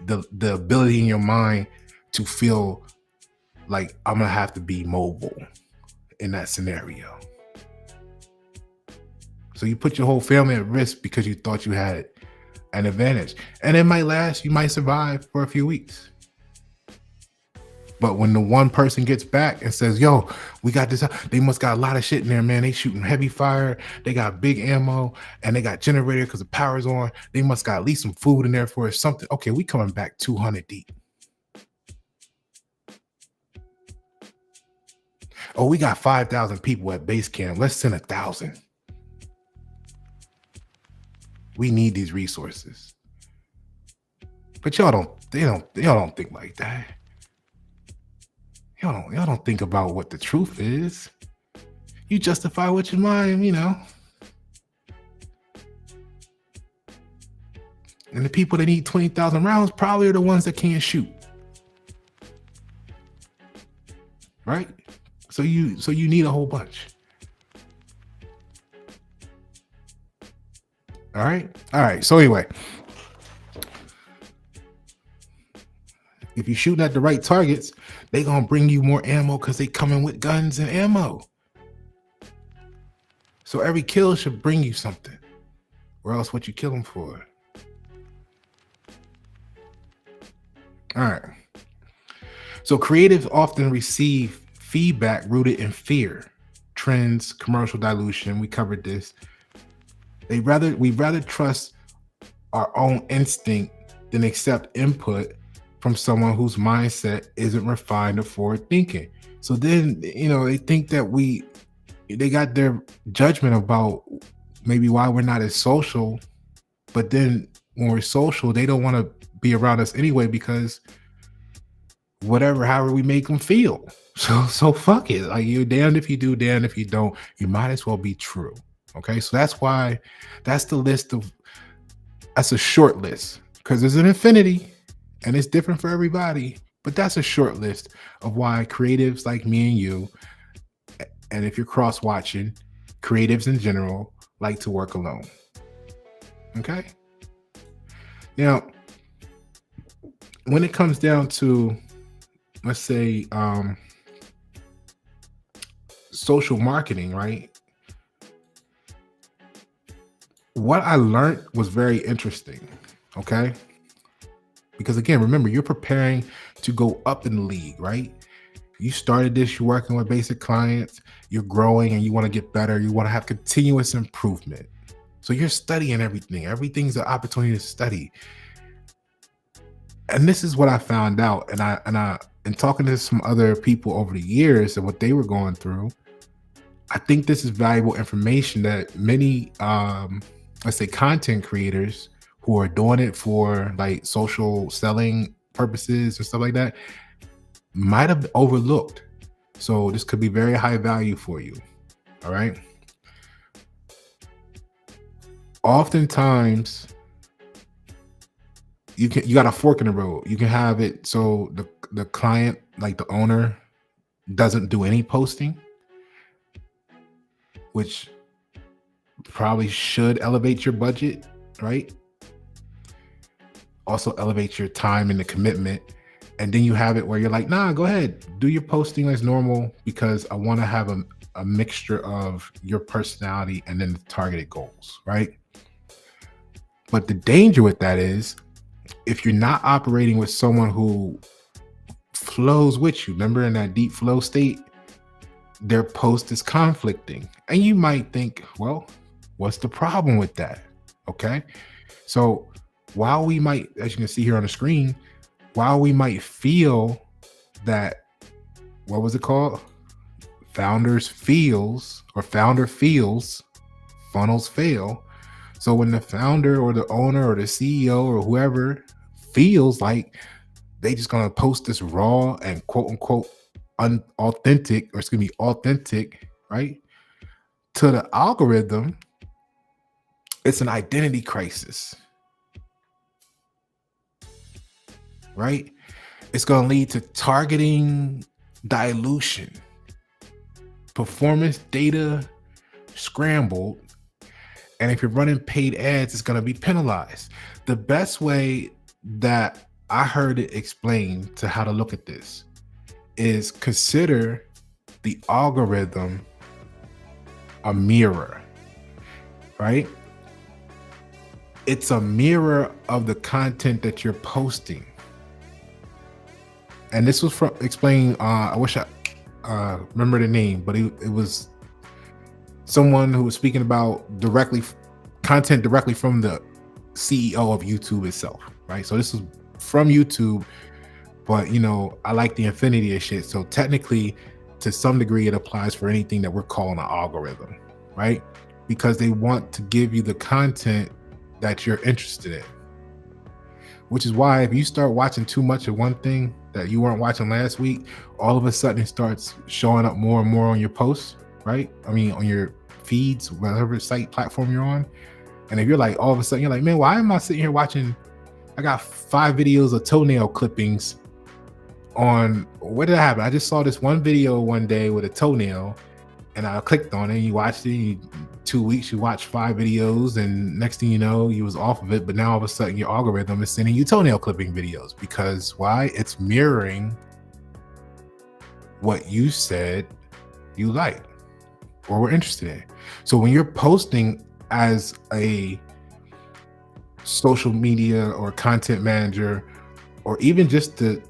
ability in your mind to feel like I'm going to have to be mobile in that scenario. So you put your whole family at risk because you thought you had an advantage. And it might last, you might survive for a few weeks. But when the one person gets back and says, yo, we got this, they must got a lot of shit in there, man. They shooting heavy fire. They got big ammo and they got generator because the power's on. They must got at least some food in there for us, something. Okay, we coming back 200 deep. Oh, we got 5,000 people at base camp. Let's send 1,000. We need these resources. But y'all don't think like that. Y'all don't think about what the truth is. You justify with your mind, you know. And the people that need 20,000 rounds probably are the ones that can't shoot. Right? So you need a whole bunch. All right. So anyway, if you're shooting at the right targets, they gonna bring you more ammo because they coming with guns and ammo. So every kill should bring you something, or else what you kill them for? All right. So creatives often receive feedback rooted in fear, trends, commercial dilution. We covered this. We'd rather trust our own instinct than accept input from someone whose mindset isn't refined or forward thinking. So then, they think that they got their judgment about maybe why we're not as social, but then when we're social, they don't want to be around us anyway because however we make them feel. So fuck it. Like, you're damned if you do, damned if you don't. You might as well be true. Okay, so that's a short list because there's an infinity and it's different for everybody, but that's a short list of why creatives like me and you, and if you're cross watching, creatives in general like to work alone. Okay. Now, when it comes down to, let's say, social marketing, right? What I learned was very interesting, okay? Because again, remember, you're preparing to go up in the league, right? You started this, you're working with basic clients, you're growing and you want to get better. You want to have continuous improvement. So you're studying everything. Everything's an opportunity to study. And this is what I found out, and talking to some other people over the years and what they were going through, I think this is valuable information that many, let's say, content creators who are doing it for like social selling purposes and stuff like that might have overlooked. So this could be very high value for you. All right. Oftentimes, you got a fork in the road. You can have it so the client, like the owner, doesn't do any posting, which probably should elevate your budget, right? Also elevate your time and the commitment. And then you have it where you're like, nah, go ahead, do your posting as normal because I want to have a mixture of your personality and then the targeted goals, right? But the danger with that is if you're not operating with someone who flows with you, remember in that deep flow state, their post is conflicting. And you might think, well, what's the problem with that? Okay. So while we might, as you can see here on the screen, while we might feel that, what was it called? Founders feels, or founder feels, funnels fail. So when the founder or the owner or the CEO or whoever feels like they just gonna post this raw and quote unquote unauthentic, or it's gonna be authentic, right? To the algorithm, it's an identity crisis, right? It's gonna lead to targeting dilution, performance data scrambled, and if you're running paid ads, it's gonna be penalized. The best way that I heard it explained to how to look at this is consider the algorithm a mirror, right? It's a mirror of the content that you're posting. And this was from explaining, I wish I remember the name, but it was someone who was speaking about content directly from the CEO of YouTube itself, right? So this is from YouTube, but I like the infinity of shit. So technically, to some degree, it applies for anything that we're calling an algorithm, right? Because they want to give you the content that you're interested in. Which is why if you start watching too much of one thing that you weren't watching last week, all of a sudden it starts showing up more and more on your posts, right? I mean, on your feeds, whatever site platform you're on. And if you're like, all of a sudden you're like, man, why am I sitting here watching? I got 5 videos of toenail clippings on, what did I happen? I just saw this one video one day with a toenail and I clicked on it and you watched it. 2 weeks, you watched 5 videos, and next thing you know, you was off of it. But now all of a sudden your algorithm is sending you toenail clipping videos. Because why? It's mirroring what you said you like or were interested in. So when you're posting as a social media or content manager, or even just the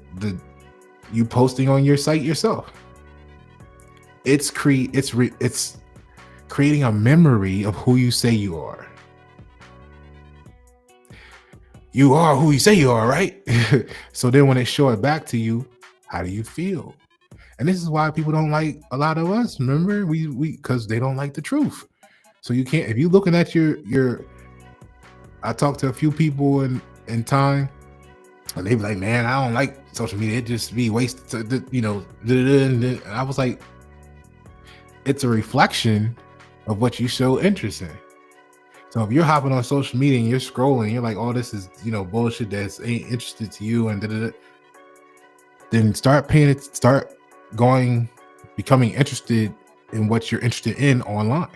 you posting on your site yourself, it's creating a memory of who you say you are. You are who you say you are, right? So then when they show it back to you, how do you feel? And this is why people don't like a lot of us. Remember, we because they don't like the truth. So you can't, if you're looking at your I talked to a few people in time, and they be like, man, I don't like social media. It just be wasted, And I was like, it's a reflection of what you show interest in. So if you're hopping on social media and you're scrolling, you're like, oh, this is, bullshit that's ain't interested to you, and then start becoming interested in what you're interested in online.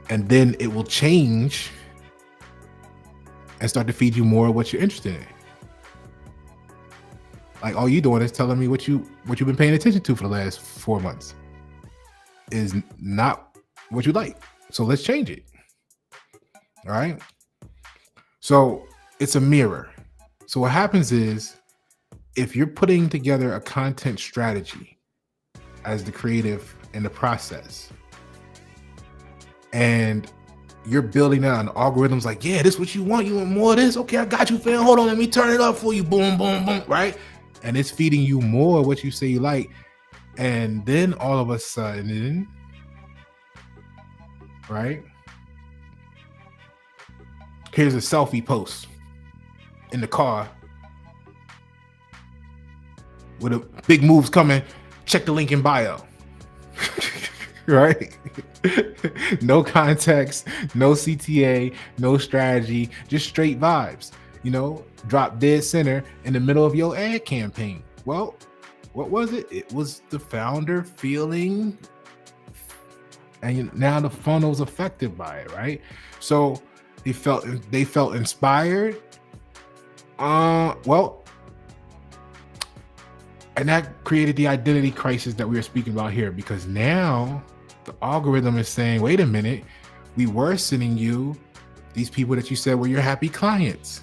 And then it will change and start to feed you more of what you're interested in. Like all you doing is telling me what you've been paying attention to for the last 4 months is not what you like. So let's change it. All right. So it's a mirror. So what happens is, if you're putting together a content strategy as the creative in the process, and you're building out an algorithm's like, yeah, this is what you want. You want more of this? Okay, I got you, fam. Hold on, let me turn it up for you. Boom, boom, boom, right? And it's feeding you more what you say you like. And then all of a sudden, right? Here's a selfie post in the car with a big moves coming. Check the link in bio. Right? No context, no CTA, no strategy, just straight vibes. Drop dead center in the middle of your ad campaign. Well, what was it? It was the founder feeling, and now the funnel's affected by it, right? So they felt inspired. Well, and that created the identity crisis that we were speaking about here, because now the algorithm is saying, wait a minute, we were sending you these people that you said were your happy clients,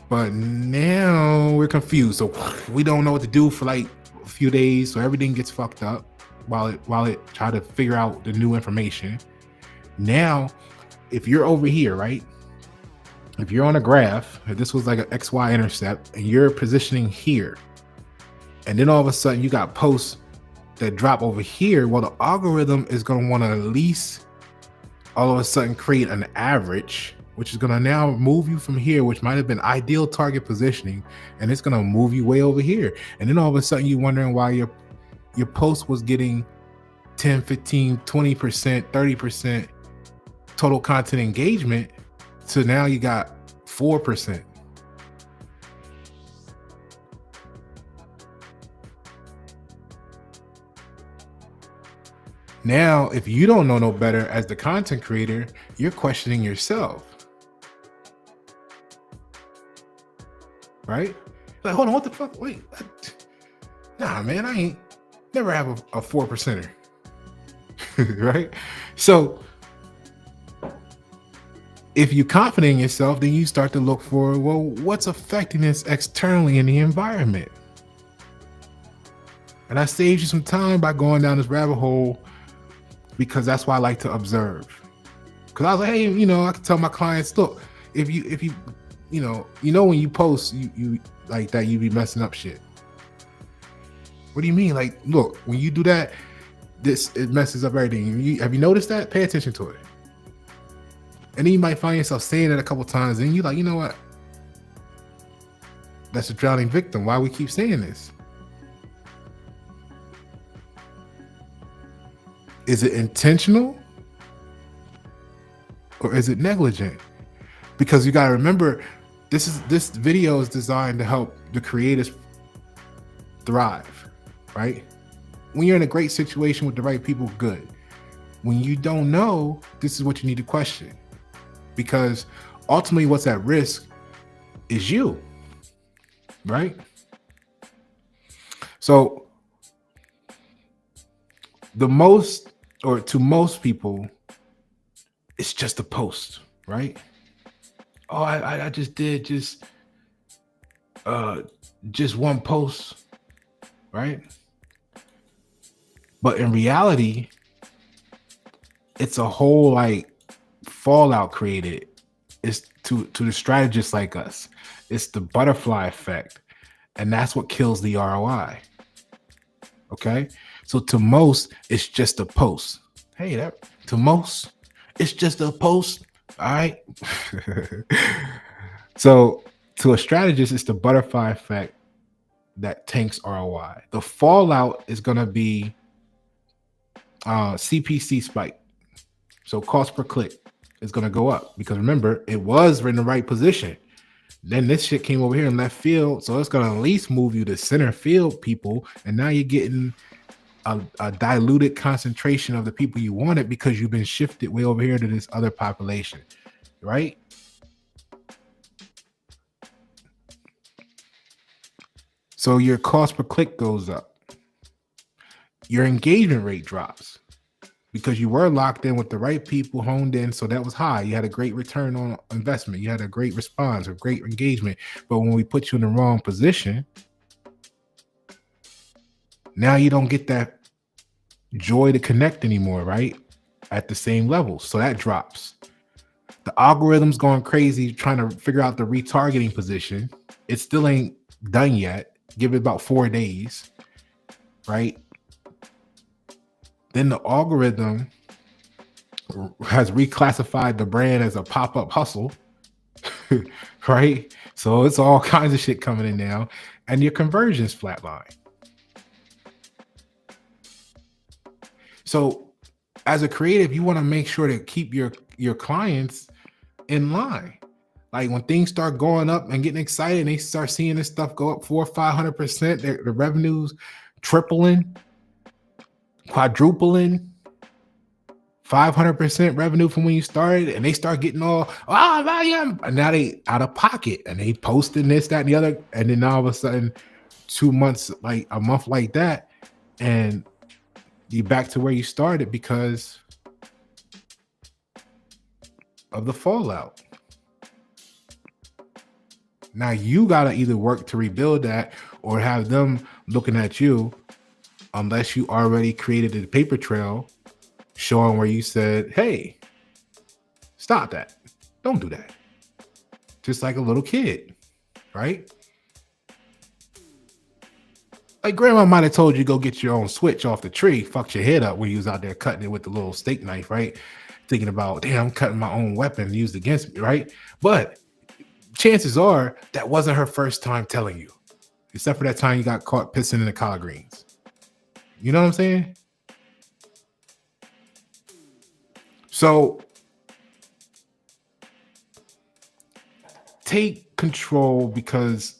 but now we're confused. So we don't know what to do for like a few days. So everything gets fucked up while it try to figure out the new information. Now, if you're over here, right? If you're on a graph, if this was like an XY intercept and you're positioning here, and then all of a sudden you got posts that drop over here, well, the algorithm is going to want to at least all of a sudden create an average, which is going to now move you from here, which might have been ideal target positioning, and it's going to move you way over here. And then all of a sudden you're wondering why your post was getting 10, 15, 20%, 30% total content engagement. So now you got 4%. Now, if you don't know no better as the content creator, you're questioning yourself. Right? Like, hold on, what the fuck? Wait. Nah, man, I ain't never have a 4%er. Right? So if you're confident in yourself, then you start to look for, well, what's affecting this externally in the environment? And I saved you some time by going down this rabbit hole, because that's why I like to observe. Because I was like, hey, I can tell my clients, look, if you when you post, you like that, you be messing up shit. What do you mean? Like, look, when you do that, it messes up everything. Have you noticed that? Pay attention to it. And then you might find yourself saying it a couple times, and you're like, you know what? That's a drowning victim. Why we keep saying this? Is it intentional or is it negligent? Because you got to remember, this video is designed to help the creators thrive, right? When you're in a great situation with the right people, good. When you don't know, this is what you need to question, because ultimately what's at risk is you, right? So to most people, it's just a post, right? Oh, I just did just one post, right? But in reality, it's a whole like fallout created. It's to the strategists like us. It's the butterfly effect, and that's what kills the ROI. Okay, so to most, it's just a post. Hey, to most, it's just a post. All right. So to a strategist, it's the butterfly effect that tanks ROI. The fallout is going to be CPC spike. So cost per click is going to go up, because remember, it was in the right position. Then this shit came over here in left field. So it's going to at least move you to center field, people. And now you're getting a diluted concentration of the people you wanted, because you've been shifted way over here to this other population, right? So your cost per click goes up. Your engagement rate drops, because you were locked in with the right people, honed in. So that was high. You had a great return on investment. You had a great response, a great engagement. But when we put you in the wrong position, now you don't get that joy to connect anymore, right? at the same level. So that drops. The algorithm's going crazy trying to figure out the retargeting position. It still ain't done yet. Give it about 4 days, right? Then the algorithm has reclassified the brand as a pop-up hustle, right? So it's all kinds of shit coming in now, and your conversions flatline. So as a creative, you want to make sure to keep your clients in line. Like when things start going up and getting excited, and they start seeing this stuff go up 400-500%, the revenues tripling, quadrupling, 500% revenue from when you started, and they start getting all, and now they out of pocket, and they posting this, that, and the other, and then all of a sudden, 2 months, like a month like that, and you back to where you started because of the fallout. Now you gotta either work to rebuild that or have them looking at you, unless you already created a paper trail showing where you said, hey, stop that. Don't do that. Just like a little kid, right? Like grandma might have told you go get your own switch off the tree, fucked your head up when you was out there cutting it with the little steak knife, right? Thinking about, damn, I'm cutting my own weapon used against me, right? But chances are that wasn't her first time telling you, except for that time you got caught pissing in the collard greens. You know what I'm saying? So take control, because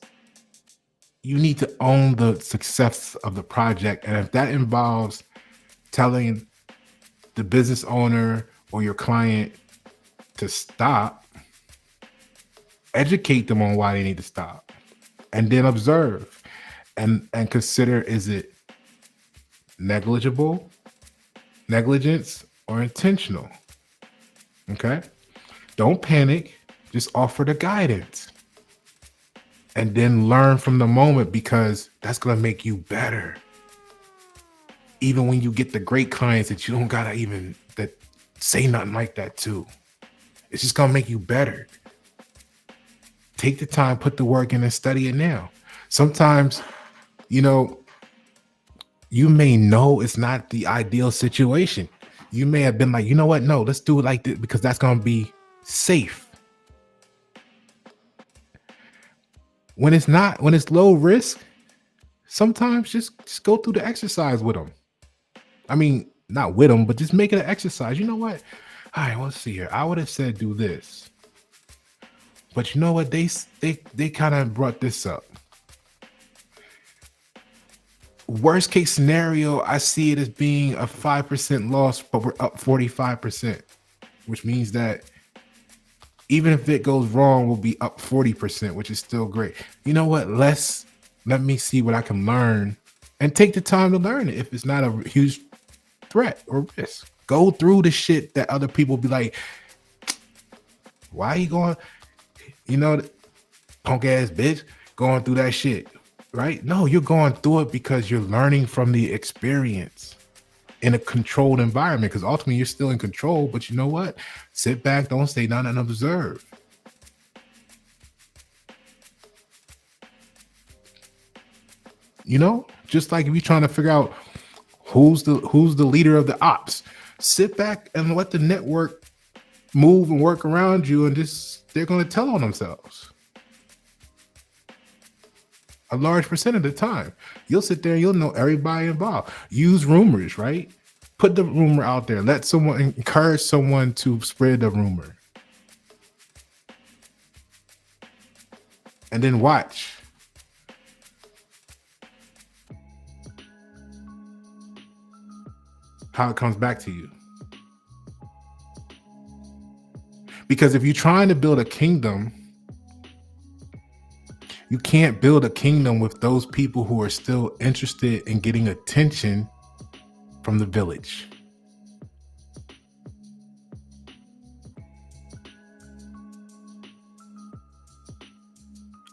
you need to own the success of the project. And if that involves telling the business owner or your client to stop, educate them on why they need to stop, and then observe and consider, is it negligence or intentional? Okay. Don't panic. Just offer the guidance and then learn from the moment, because that's going to make you better. Even when you get the great clients that you don't got to even that say nothing like that too. It's just going to make you better. Take the time, put the work in, and study it now. Sometimes, you may know it's not the ideal situation. You may have been like, you know what? No, let's do it like this because that's going to be safe. When it's not, when it's low risk, sometimes just go through the exercise with them. I mean, not with them, but just make it an exercise. You know what? All right, let's see here. I would have said do this. But you know what? They kind of brought this up. Worst case scenario, I see it as being a 5% loss, but we're up 45%, which means that even if it goes wrong, we'll be up 40%, which is still great. You know what? Let me see what I can learn and take the time to learn it. If it's not a huge threat or risk, go through the shit that other people be like, why are you going, punk ass bitch going through that shit, right? No, you're going through it because you're learning from the experience in a controlled environment, because ultimately you're still in control. But you know what? Sit back, don't say nothing, and observe. Just like if you're trying to figure out who's the leader of the ops, sit back and let the network move and work around you, and they're going to tell on themselves. A large percent of the time, you'll sit there and you'll know everybody involved. Use rumors, right? Put the rumor out there. Encourage someone to spread the rumor. And then watch. How it comes back to you. Because if you're trying to build a kingdom, you can't build a kingdom with those people who are still interested in getting attention from the village.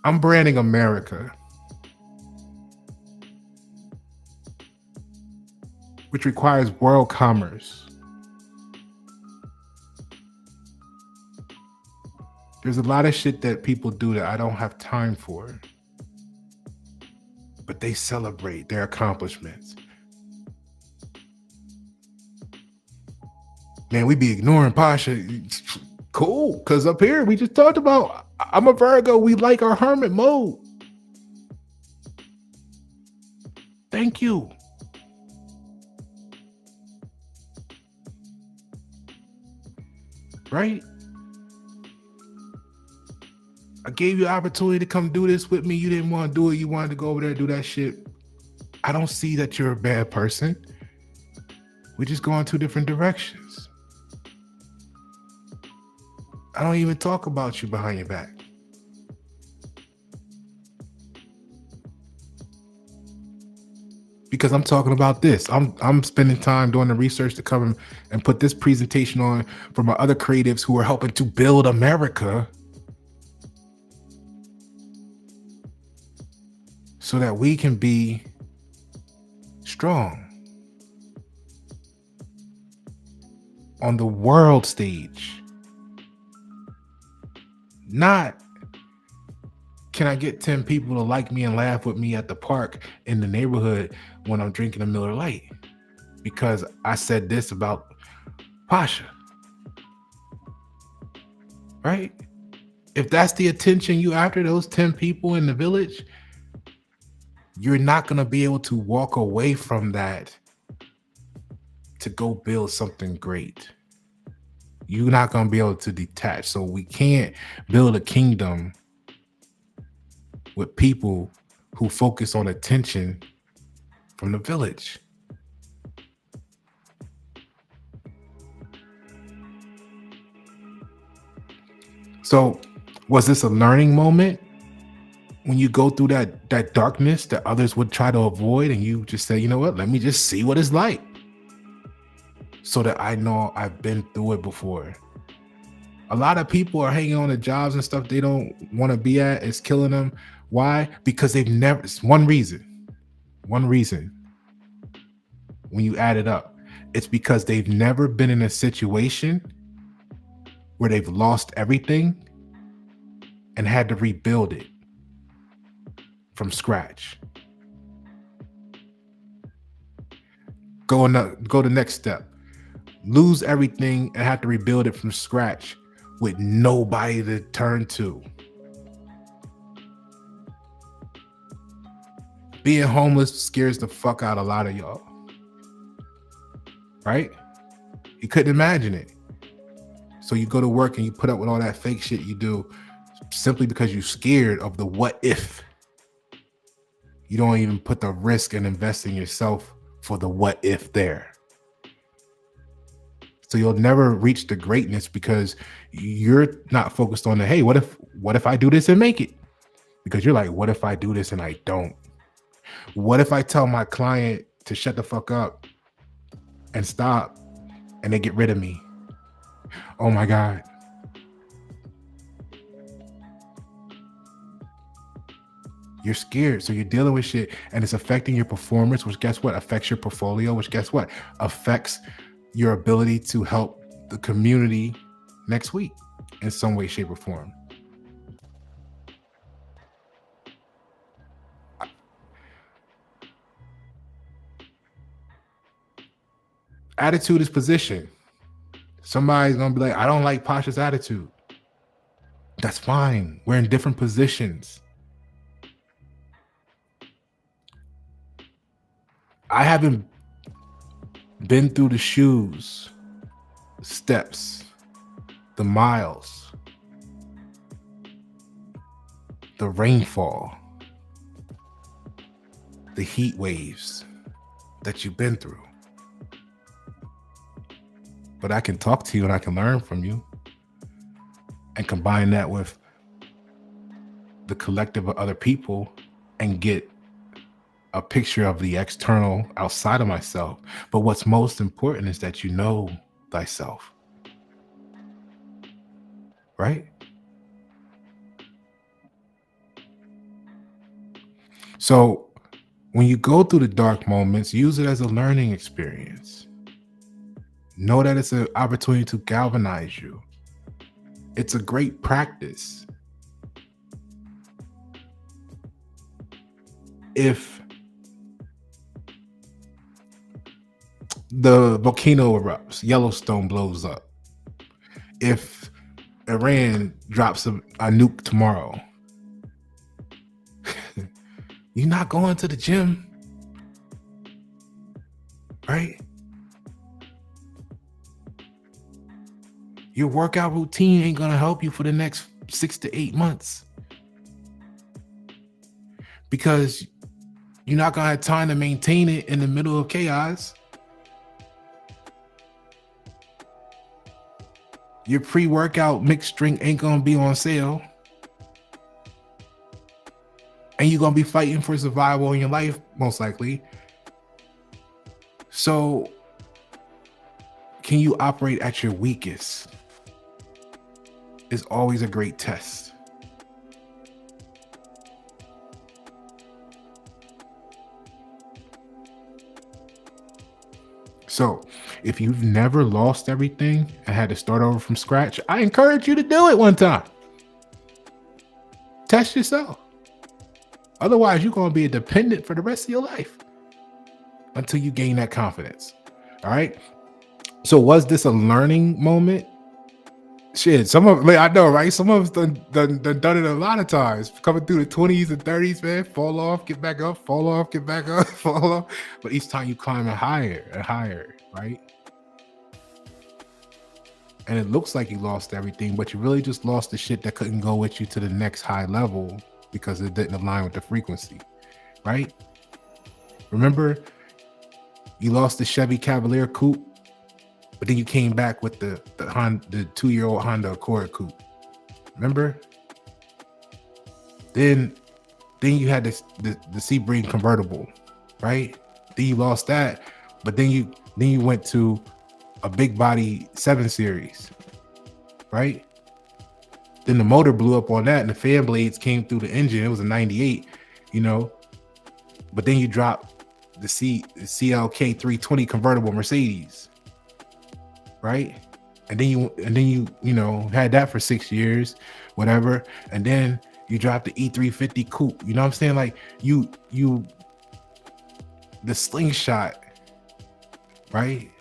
I'm branding America, which requires world commerce. There's a lot of shit that people do that I don't have time for, but they celebrate their accomplishments. Man, we be ignoring Pasha. Cool, because up here we just talked about I'm a Virgo. We like our hermit mode. Thank you. Right? I gave you the opportunity to come do this with me. You didn't want to do it. You wanted to go over there and do that shit. I don't see that you're a bad person. We just go in two different directions. I don't even talk about you behind your back. Because I'm talking about this. I'm spending time doing the research to come and put this presentation on for my other creatives who are helping to build America so that we can be strong on the world stage. Not can I get 10 people to like me and laugh with me at the park in the neighborhood when I'm drinking a Miller Lite because I said this about Pasha. Right? If that's the attention you after, those 10 people in the village, you're not going to be able to walk away from that to go build something great. You're not going to be able to detach. So we can't build a kingdom with people who focus on attention from the village. So was this a learning moment when you go through that darkness that others would try to avoid and you just say, you know what, let me just see what it's like so that I know I've been through it before. A lot of people are hanging on to jobs and stuff they don't want to be at. It's killing them. Why? Because they've never, it's one reason, when you add it up, it's because they've never been in a situation where they've lost everything and had to rebuild it from scratch. Go the next step. Lose everything and have to rebuild it from scratch with nobody to turn to. Being homeless scares the fuck out a lot of y'all. Right? You couldn't imagine it. So you go to work and you put up with all that fake shit you do simply because you're scared of the what if. You don't even put the risk and invest in yourself for the what if there. So you'll never reach the greatness because you're not focused on the, hey, what if I do this and make it? Because you're like, what if I do this and I don't? What if I tell my client to shut the fuck up and stop and they get rid of me? Oh my God. You're scared. So you're dealing with shit and it's affecting your performance, which guess what? Affects your portfolio, which guess what? Affects your ability to help the community next week in some way, shape, or form. Attitude is position. Somebody's going to be like, I don't like Pasha's attitude. That's fine. We're in different positions. I haven't been through the shoes, the steps, the miles, the rainfall, the heat waves that you've been through. But I can talk to you and I can learn from you and combine that with the collective of other people and get a picture of the external outside of myself. But what's most important is that you know thyself. Right? So when you go through the dark moments, use it as a learning experience. Know that it's an opportunity to galvanize you. It's a great practice. If the volcano erupts, Yellowstone blows up, if Iran drops a nuke tomorrow, you're not going to the gym, right? Your workout routine ain't gonna help you for the next 6 to 8 months because you're not gonna have time to maintain it in the middle of chaos. Your pre-workout mixed drink ain't gonna be on sale. And you're gonna be fighting for survival in your life, most likely. So, can you operate at your weakest? Is always a great test. So, if you've never lost everything and had to start over from scratch, I encourage you to do it one time. Test yourself. Otherwise, you're going to be a dependent for the rest of your life until you gain that confidence. All right. So, was this a learning moment? Shit, some of I know, right? Some of us done it a lot of times. Coming through the 20s and 30s, man, fall off, get back up, fall off, get back up, fall off. But each time you climb higher and higher, right? And it looks like you lost everything, but you really just lost the shit that couldn't go with you to the next high level because it didn't align with the frequency, right? Remember, you lost the Chevy Cavalier coupe, but then you came back with the 2-year-old Honda Accord coupe. Remember? Then you had the Sebring convertible, right? Then you lost that, but then you went to a big body 7 Series, right? Then the motor blew up on that, and the fan blades came through the engine. It was a 98, But then you dropped the CLK 320 convertible Mercedes, right? And then you had that for 6 years, whatever. And then you dropped the E350 coupe. You know what I'm saying? Like you the slingshot, right?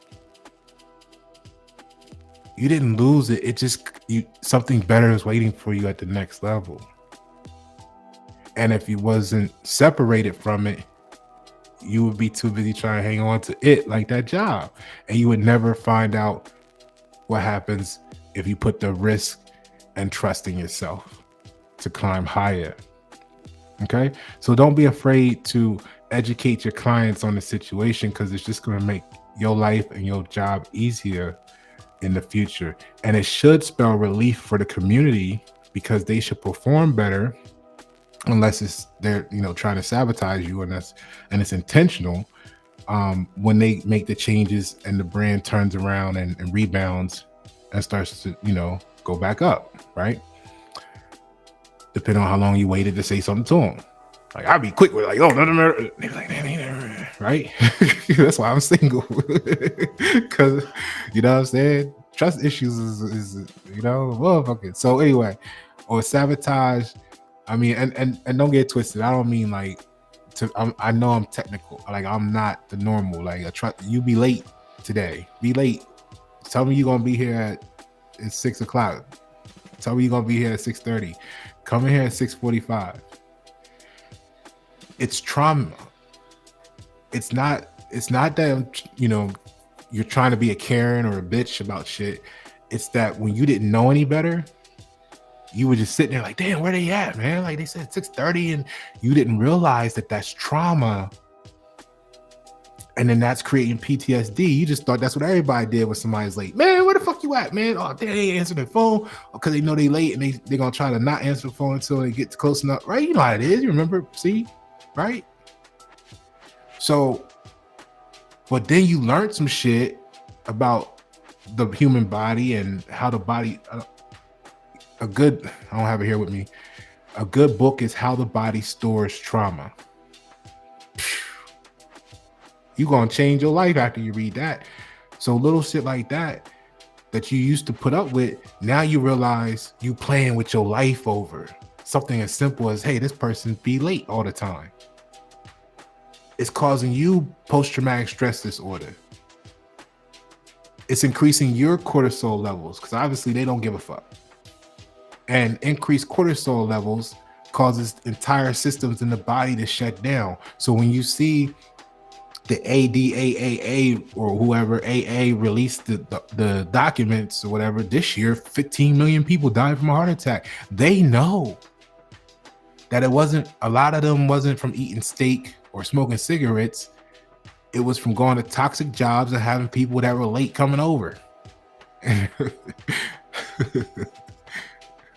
You didn't lose it. It just something better is waiting for you at the next level. And if you wasn't separated from it, you would be too busy trying to hang on to it like that job. And you would never find out what happens if you put the risk and trust in yourself to climb higher. Okay? So don't be afraid to educate your clients on the situation, because it's just going to make your life and your job easier in the future. And it should spell relief for the community, because they should perform better, unless they're trying to sabotage you, and it's intentional. When they make the changes and the brand turns around and rebounds and starts to go back up, right? Depending on how long you waited to say something to them. Like, I'd be quick with no, right? That's why I'm single. Because what I'm saying, trust issues is motherfucking. So anyway, or sabotage. I mean, and don't get twisted. I don't mean like I know I'm technical. Like, I'm not the normal. Like, you be late today. Be late. Tell me you're gonna be here at 6 o'clock. Tell me you're gonna be here at 6:30. Come in here at 6:45. It's trauma. It's not that you're trying to be a Karen or a bitch about shit. It's that when you didn't know any better, you were just sitting there like, damn, where they at, man? Like, they said 6:30, and you didn't realize that that's trauma. And then that's creating PTSD. You just thought that's what everybody did when somebody's late. Man, where the fuck you at, man? Oh, they ain't answering their phone because they know they late, and they're going to try to not answer the phone until they get close enough, right? You know how it is. You remember, see, right? So, but then you learned some shit about the human body and how the body, I don't have it here with me. A good book is How the Body Stores Trauma. You're going to change your life after you read that. So little shit like that, that you used to put up with, now you realize you playing with your life over something as simple as, hey, this person be late all the time. It's causing you post-traumatic stress disorder. It's increasing your cortisol levels because obviously they don't give a fuck. And increased cortisol levels causes entire systems in the body to shut down. So when you see the ADAAA or whoever AA released the documents or whatever this year, 15 million people died from a heart attack. They know that a lot of them wasn't from eating steak or smoking cigarettes. It was from going to toxic jobs and having people that were late coming over.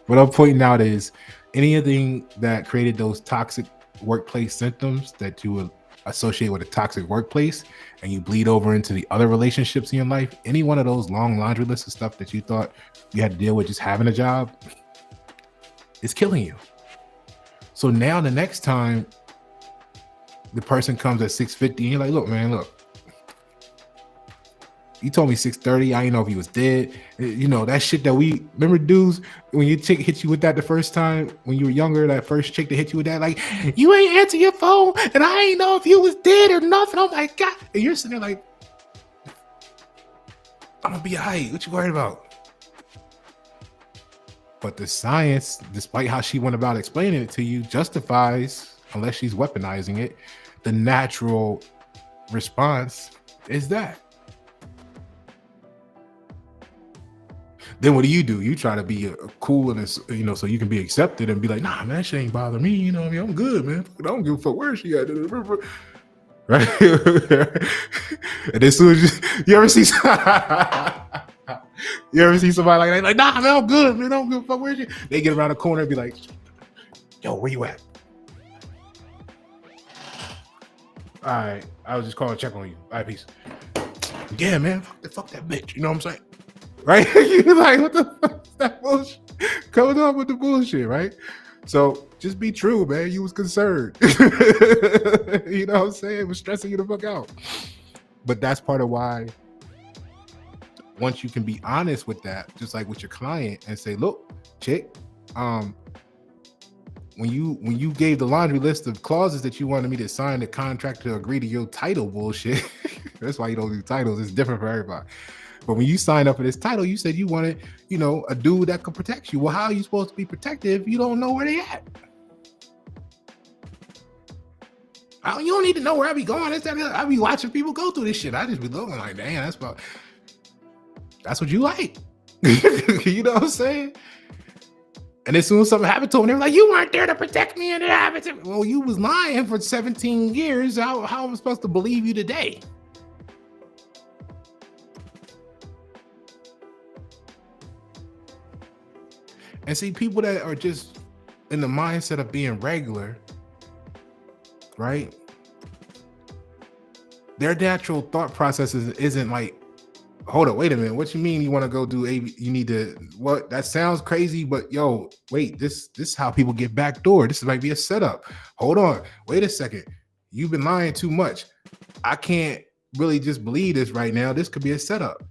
What I'm pointing out is anything that created those toxic workplace symptoms that you would associate with a toxic workplace and you bleed over into the other relationships in your life, any one of those long laundry lists of stuff that you thought you had to deal with just having a job, is killing you. So now the next time the person comes at 6:50 and you're like, look, man, look, you told me 6:30. I didn't know if he was dead. You know, that shit that we remember, dudes, when your chick hit you with that the first time when you were younger, that first chick that hit you with that, like, you ain't answer your phone and I ain't know if you was dead or nothing. Oh my God. And you're sitting there like, I'm gonna be all right. What you worried about? But the science, despite how she went about explaining it to you, justifies, unless she's weaponizing it, the natural response is that. Then what do? You try to be cool and, you know, so you can be accepted and be like, nah, man, that shit ain't bother me. You know what I mean? I'm good, man. I don't give a fuck where she at. Right? And as soon as you ever see somebody like, nah, man, I'm good, man. I don't give a fuck where she. They get around the corner and be like, yo, where you at? All right, I was just calling to check on you. All right, peace. Yeah, man, fuck that bitch. You know what I'm saying? Right? You're like, what the fuck is that bullshit? Coming up with the bullshit, right? So just be true, man. You was concerned. You know what I'm saying? It was stressing you the fuck out. But that's part of why once you can be honest with that, just like with your client, and say, look, chick, when you gave the laundry list of clauses that you wanted me to sign the contract to agree to your title bullshit, that's why you don't do titles. It's different for everybody. But when you signed up for this title, you said you wanted, you know, a dude that could protect you. Well, how are you supposed to be protected if you don't know where they at? You don't need to know where I be going. I be watching people go through this shit. I just be looking like, damn, that's what you like. You know what I'm saying? And as soon as something happened to them, they're like, you weren't there to protect me, and it happened to me. Well, you was lying for 17 years. How am I supposed to believe you today? And see, people that are just in the mindset of being regular, right? Their natural thought process isn't like, hold up, wait a minute. What you mean you want to go do AV? You need to, what? That sounds crazy, but yo, wait, this is how people get backdoor. This might be a setup. Hold on, wait a second. You've been lying too much. I can't really just believe this right now. This could be a setup.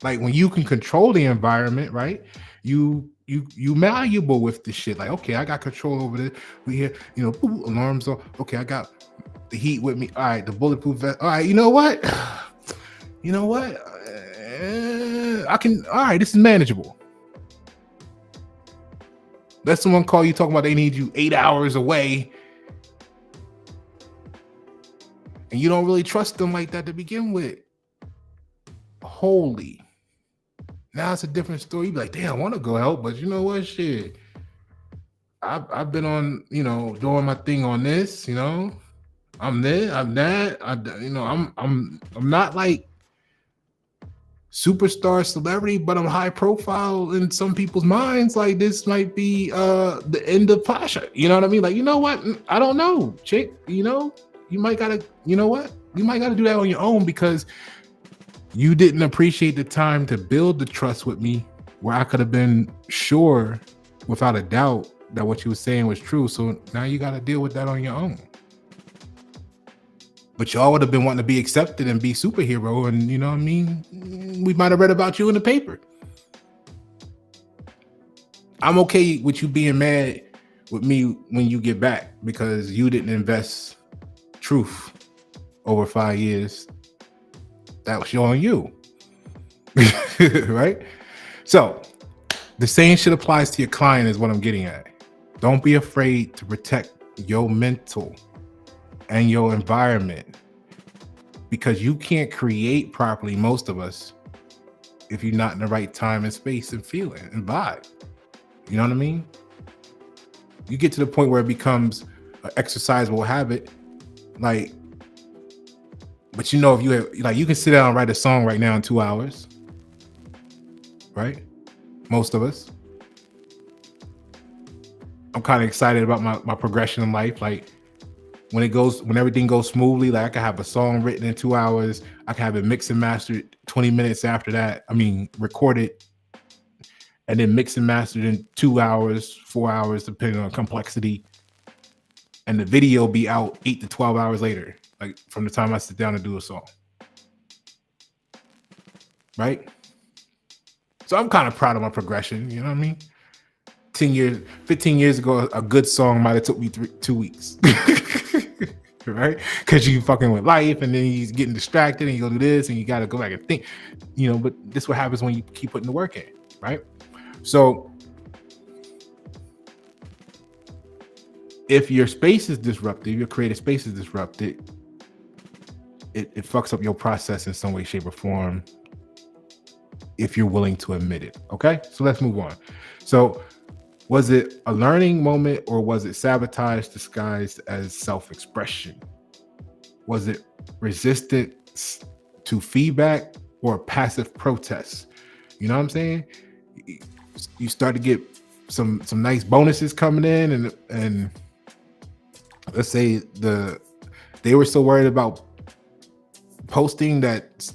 Like when you can control the environment, right? You malleable with this shit. Like, okay, I got control over this. We hear, you know, alarms on. Okay, I got the heat with me. All right, the bulletproof vest. All right, you know what? You know what? I can. All right, this is manageable. Let someone call you talking about they need you 8 hours away, and you don't really trust them like that to begin with. Holy. Now it's a different story. You be like, damn, I want to go help, but you know what? Shit. I've been on, you know, doing my thing on this, you know. I'm there, I'm that. I'm not like superstar celebrity, but I'm high profile in some people's minds. Like this might be the end of Pasha. You know what I mean? Like, you know what? I don't know, chick. You know, you might gotta, you know what? You might gotta do that on your own because you didn't appreciate the time to build the trust with me where I could have been sure without a doubt that what you were saying was true. So now you got to deal with that on your own. But y'all would have been wanting to be accepted and be superhero. And you know what I mean? we might have read about you in the paper. I'm okay with you being mad with me when you get back because you didn't invest truth over 5 years. That was on you. Right? So the same shit applies to your client is what I'm getting at. Don't be afraid to protect your mental and your environment, because you can't create properly, most of us, if you're not in the right time and space and feeling and vibe. You know what I mean? You get to the point where it becomes an exercisable habit, like, but you know, if you have, like, you can sit down and write a song right now in 2 hours, right? Most of us. I'm kind of excited about my progression in life. Like, when everything goes smoothly, like I can have a song written in 2 hours. I can have it mixed and mastered 20 minutes after that. I mean, recorded and then mixed and mastered in 2 hours, 4 hours, depending on complexity. And the video be out 8 to 12 hours later, like from the time I sit down and do a song. Right? So I'm kind of proud of my progression. You know what I mean? 15 years ago, a good song might have took me 2 weeks. Right? Because you fucking with life and then he's getting distracted and you go do this and you got to go back and think, you know, but this is what happens when you keep putting the work in, right? So if your space is disrupted, your creative space is disrupted, it fucks up your process in some way, shape, or form, if you're willing to admit it. Okay, so let's move on. So was it a learning moment or was it sabotage disguised as self-expression? Was it resistance to feedback or passive protest? You know what I'm saying? You start to get some nice bonuses coming in, and let's say they were so worried about posting that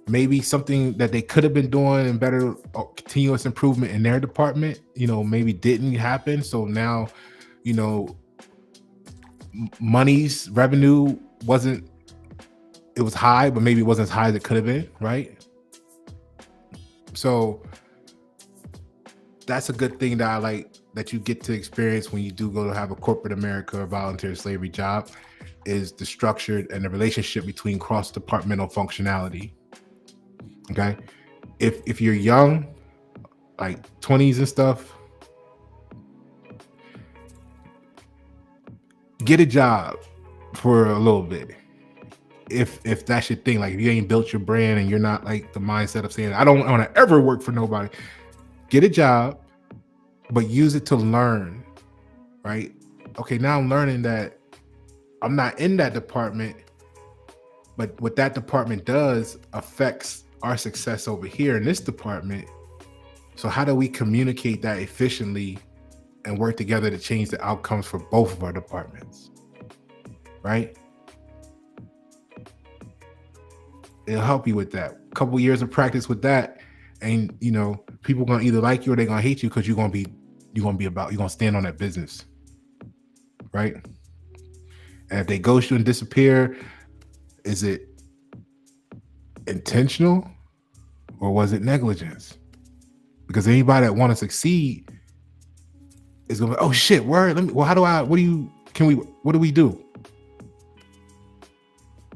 maybe something that they could have been doing and better continuous improvement in their department, you know, maybe didn't happen. So now, you know, money's revenue it was high, but maybe it wasn't as high as it could have been, right? So that's a good thing that I like that you get to experience when you do go to have a corporate America or voluntary slavery job, is the structure and the relationship between cross-departmental functionality. Okay, if you're young, like 20s and stuff, get a job for a little bit. If that's your thing, like if you ain't built your brand and you're not like the mindset of saying, I don't want to ever work for nobody, get a job, but use it to learn, right? Okay, now I'm learning that I'm not in that department, but what that department does affects our success over here in this department. So how do we communicate that efficiently and work together to change the outcomes for both of our departments, right? It'll help you with that. A couple years of practice with that, and you know, people are gonna either like you or they're gonna hate you because you're gonna stand on that business, right? And if they ghost you and disappear, is it intentional or was it negligence? Because anybody that want to succeed is gonna be, oh shit, word. What do we do?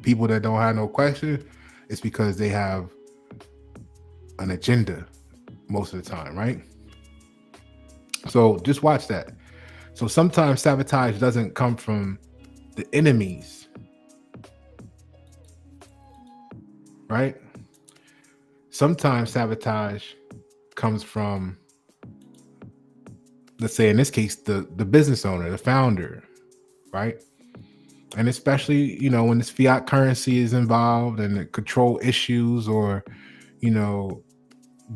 People that don't have no question, it's because they have an agenda most of the time, right? So just watch that. So sometimes sabotage doesn't come from the enemies, right? Sometimes sabotage comes from, let's say in this case, the business owner, the founder, right? And especially, you know, when this fiat currency is involved and the control issues or, you know,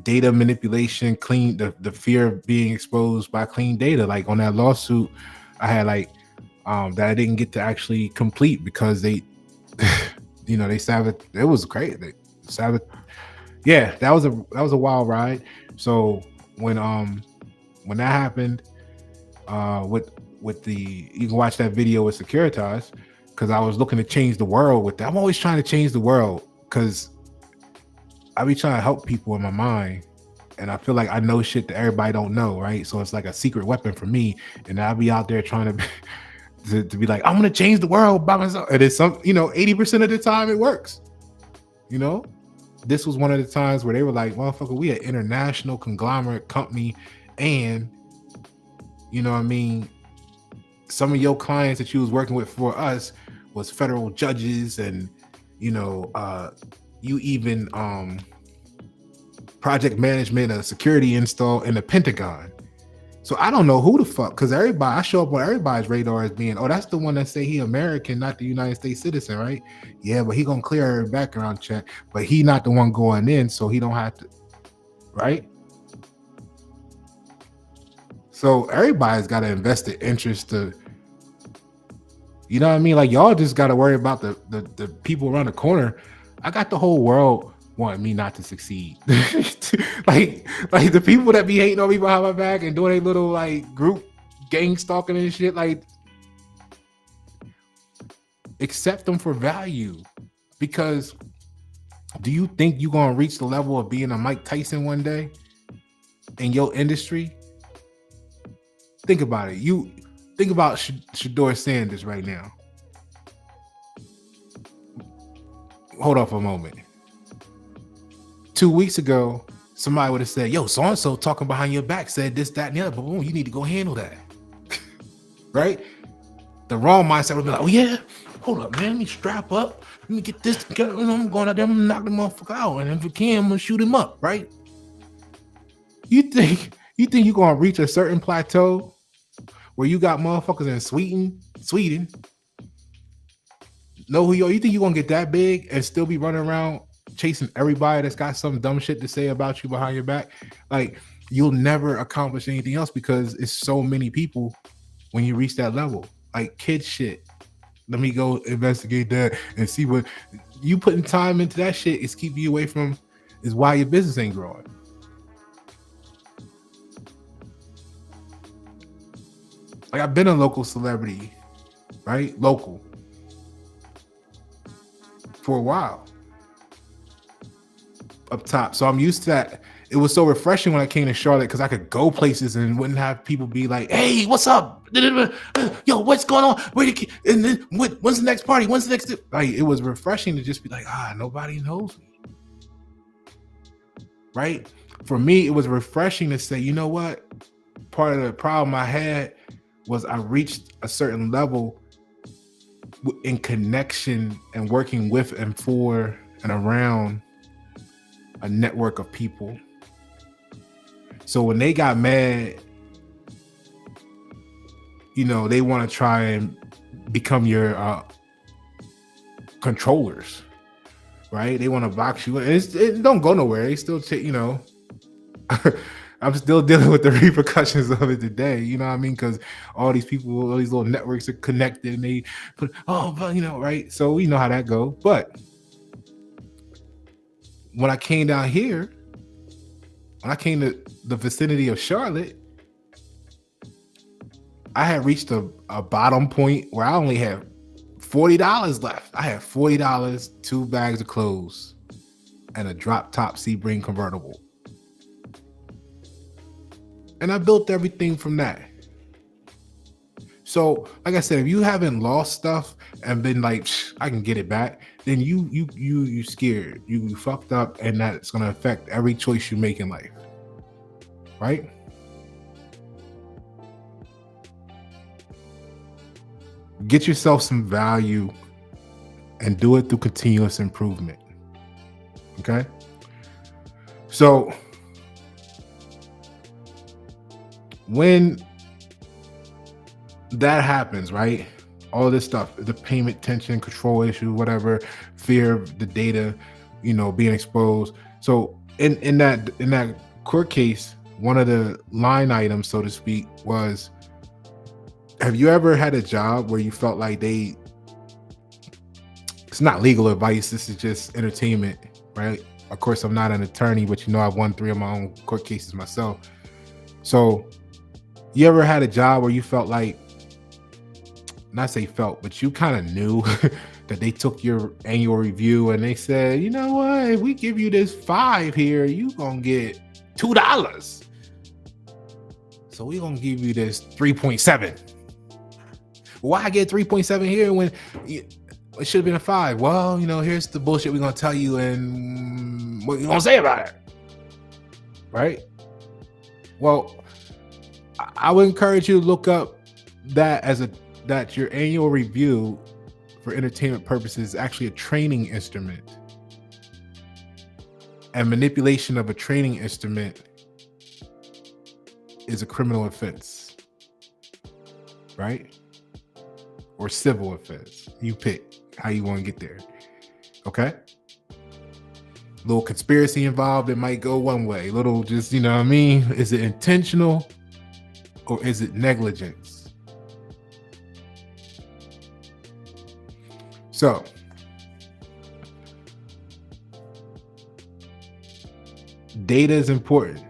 data manipulation, the fear of being exposed by clean data. Like on that lawsuit, I had like that I didn't get to actually complete because they, you know, they sabotaged. It was great. They sabotaged. Yeah, that was a wild ride. So when that happened, with the, you can watch that video with Securitas, because I was looking to change the world with that. I'm always trying to change the world because I be trying to help people in my mind, and I feel like I know shit that everybody don't know, right? So it's like a secret weapon for me, and I'll be out there trying to to be like, I'm gonna change the world by myself. And it's 80% of the time it works. You know, this was one of the times where they were like, motherfucker, we an international conglomerate company, and you know what I mean, some of your clients that you was working with for us was federal judges, and you even project management, a security install in the Pentagon. So I don't know who the fuck, because I show up on everybody's radar as being, oh, that's the one that say he American, not the United States citizen, right? Yeah, but he gonna clear a background check, but he not the one going in, so he don't have to, right? So everybody's got to invest the interest to, you know what I mean? Like, y'all just got to worry about the people around the corner. I got the whole world wanting me not to succeed. like the people that be hating on me behind my back and doing a little like group gang stalking and shit, like, accept them for value. Because do you think you're going to reach the level of being a Mike Tyson one day in your industry? Think about it. You think about Shador Sanders right now. Hold on for a moment. 2 weeks ago, somebody would have said, yo, so-and-so talking behind your back said this, that, and the other, but boom, you need to go handle that. Right? The wrong mindset would be like, oh yeah, hold up, man, let me strap up. Let me get this together. I'm going out there, I'm gonna knock the motherfucker out. And if we can, I'm gonna shoot him up, right? You think you're gonna reach a certain plateau where you got motherfuckers in Sweden, know who you are? You think you're gonna get that big and still be running around chasing everybody that's got some dumb shit to say about you behind your back? Like, you'll never accomplish anything else because it's so many people when you reach that level. Like, kid shit. Let me go investigate that and see what you putting time into. That shit is keeping you away from, is why your business ain't growing. Like, I've been a local celebrity, right? Local. For a while. Up top. So I'm used to that. It was so refreshing when I came to Charlotte because I could go places and wouldn't have people be like, hey, what's up? Yo, what's going on? And then when's the next party? When's the next? Like, it was refreshing to just be like, nobody knows me. Right? For me, it was refreshing to say, you know what? Part of the problem I had was I reached a certain level in connection and working with and for and around a network of people. So when they got mad, they want to try and become your controllers, right? They want to box you. It don't go nowhere. They still, I'm still dealing with the repercussions of it today. You know what I mean? Because all these people, all these little networks are connected, and they put, right? So we know how that go. But when I came down here, when I came to the vicinity of Charlotte, I had reached a bottom point where I only had $40 left. I had $40, 2 bags of clothes, and a drop top Sebring convertible. And I built everything from that. So, like I said, if you haven't lost stuff and been like, I can get it back, then you scared. You fucked up, and that's gonna affect every choice you make in life. Right? Get yourself some value and do it through continuous improvement. Okay? So when that happens, right? All this stuff, the payment tension, control issue, whatever, fear of the data, being exposed. So in that court case, one of the line items, so to speak, was, have you ever had a job where you felt like it's not legal advice, this is just entertainment, right? Of course, I'm not an attorney, but I've won 3 of my own court cases myself. So you ever had a job where you felt like, not say felt, but you kind of knew that they took your annual review and they said, you know what, if we give you this 5 here, you gonna get $2. So we're gonna give you this 3.7. Why I get 3.7 here when it should have been a 5? Well, here's the bullshit we're gonna tell you, and what you gonna say about it, right? Well, I would encourage you to look up that your annual review for entertainment purposes is actually a training instrument, and manipulation of a training instrument is a criminal offense, right? Or civil offense. You pick how you want to get there. Okay? Little conspiracy involved, it might go one way. Little just, is it intentional or is it negligence? So, data is important,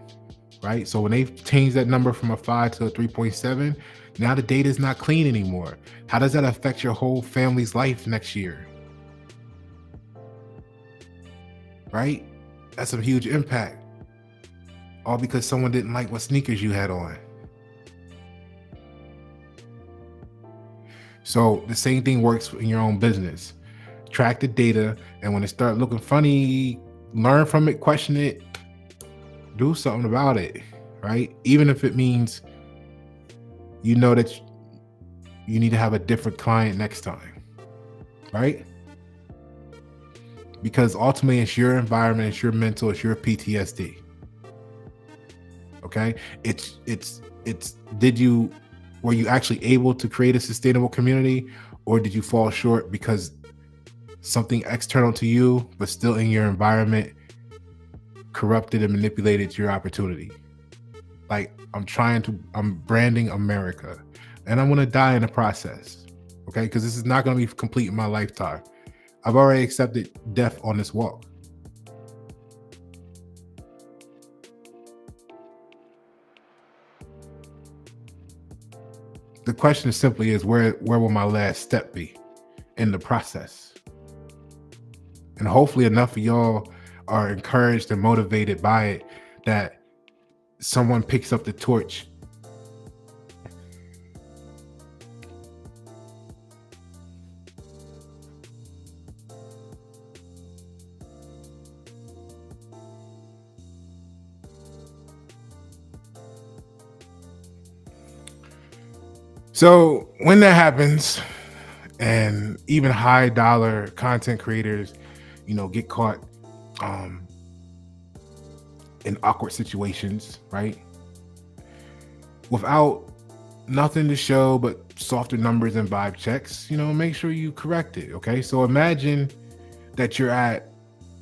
right? So when they change that number from a 5 to a 3.7, now the data is not clean anymore. How does that affect your whole family's life next year? Right? That's a huge impact. All because someone didn't like what sneakers you had on. So the same thing works in your own business. Track the data, and when it starts looking funny, learn from it, question it, do something about it, right? Even if it means that you need to have a different client next time, right? Because ultimately it's your environment, it's your mental, it's your PTSD. Okay? Were you actually able to create a sustainable community, or did you fall short because something external to you but still in your environment corrupted and manipulated your opportunity? Like, I'm branding America, and I'm going to die in the process. Okay? Because this is not going to be complete in my lifetime. I've already accepted death on this walk. The question simply is, where will my last step be in the process? And hopefully enough of y'all are encouraged and motivated by it that someone picks up the torch. So when that happens, and even high dollar content creators, get caught in awkward situations, right? Without nothing to show but softer numbers and vibe checks, make sure you correct it. Okay. So imagine that you're at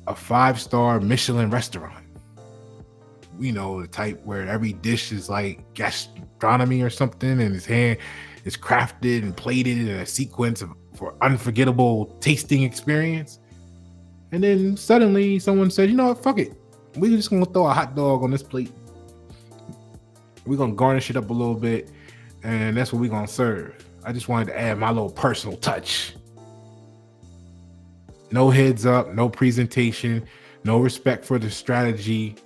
a 5-star Michelin restaurant, the type where every dish is like gastronomy or something, and his hand is crafted and plated in a sequence for unforgettable tasting experience. And then suddenly someone said, you know what, fuck it. We're just gonna throw a hot dog on this plate. We're gonna garnish it up a little bit, and that's what we're gonna serve. I just wanted to add my little personal touch. No heads up, no presentation, no respect for the strategy.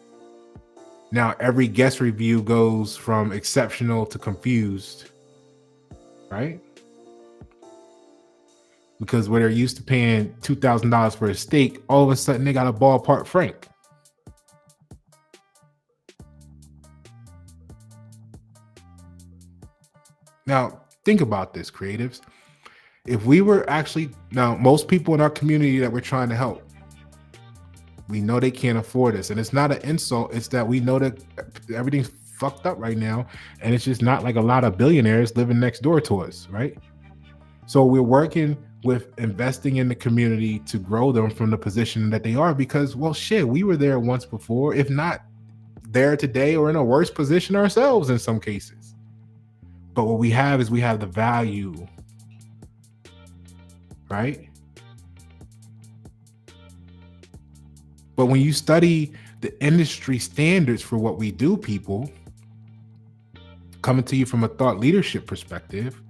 Now every guest review goes from exceptional to confused, right? Because where they're used to paying $2,000 for a steak, all of a sudden they got a ballpark Frank. Now, think about this, creatives. If we were most people in our community that we're trying to help, we know they can't afford us. And it's not an insult. It's that we know that everything's fucked up right now. And it's just not like a lot of billionaires living next door to us, right? So we're working with investing in the community to grow them from the position that they are, because, well, shit, we were there once before, if not there today, or in a worse position ourselves in some cases. But what we have is we have the value, right? But when you study the industry standards for what we do, people, coming to you from a thought leadership perspective,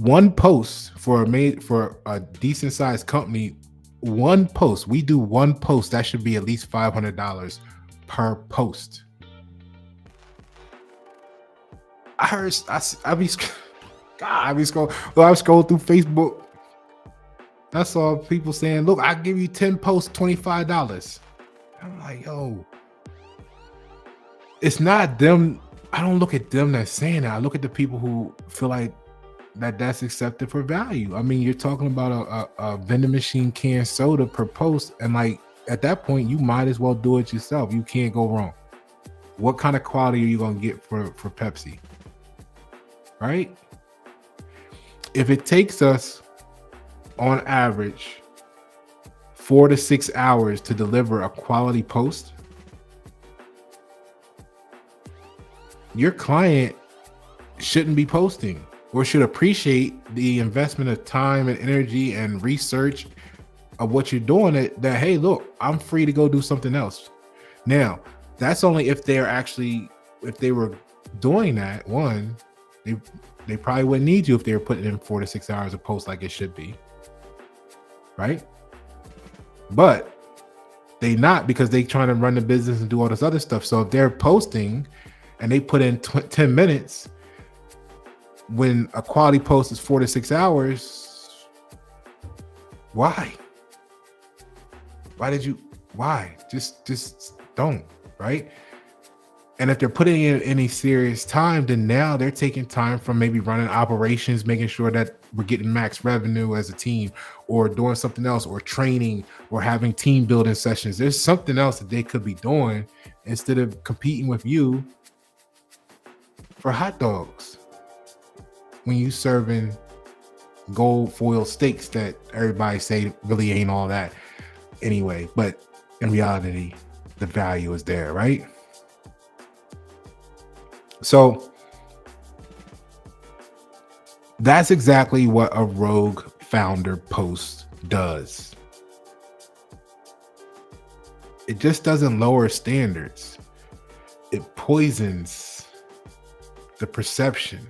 one post for a decent sized company, one post. We do one post. That should be at least $500 per post. I heard I be God, I be scroll. Well, I scroll through Facebook. I saw people saying, "Look, I give you 10 posts, $25." I'm like, yo, it's not them. I don't look at them that's saying that. I look at the people who feel like that's accepted for value. I mean, you're talking about a vending machine canned soda per post, and like at that point, you might as well do it yourself. You can't go wrong. What kind of quality are you gonna get for Pepsi? Right? If it takes us on average 4 to 6 hours to deliver a quality post, your client shouldn't be posting, or should appreciate the investment of time and energy and research of what you're doing. That hey, look, I'm free to go do something else. Now, that's only if they were doing that. One, they probably wouldn't need you if they were putting in 4 to 6 hours of post like it should be, right? But they not, because they trying to run the business and do all this other stuff. So if they're posting and they put in 10 minutes, when a quality post is 4 to 6 hours, why? Just don't, right? And if they're putting in any serious time, then now they're taking time from maybe running operations, making sure that we're getting max revenue as a team, or doing something else, or training, or having team building sessions. There's something else that they could be doing instead of competing with you for hot dogs when you serving gold foil steaks that everybody say really ain't all that anyway. But in reality, the value is there, right? So that's exactly what a rogue founder post does. It just doesn't lower standards. It poisons the perception.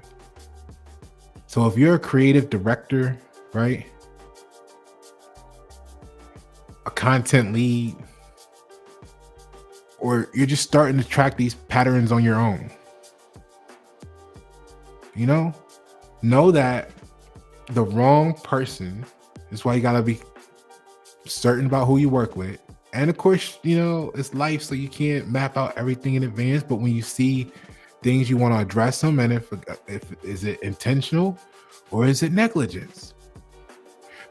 So if you're a creative director, right? A content lead, or you're just starting to track these patterns on your own, know that the wrong person is why you gotta be certain about who you work with. And of course, it's life, so you can't map out everything in advance. But when you see things, you want to address them. And if is it intentional or is it negligence?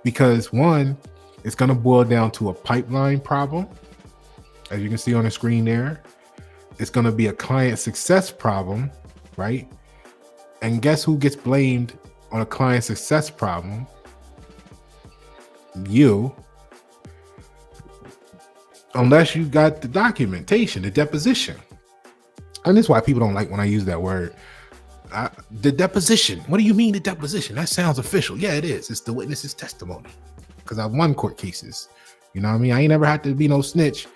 Because one, it's going to boil down to a pipeline problem, as you can see on the screen there. It's going to be a client success problem, right? And guess who gets blamed on a client success problem? You. Unless you got the documentation, the deposition. And that's why people don't like when I use that word. The deposition. What do you mean the deposition? That sounds official. Yeah, it is. It's the witness's testimony. Because I've won court cases. You know what I mean? I ain't never had to be no snitch,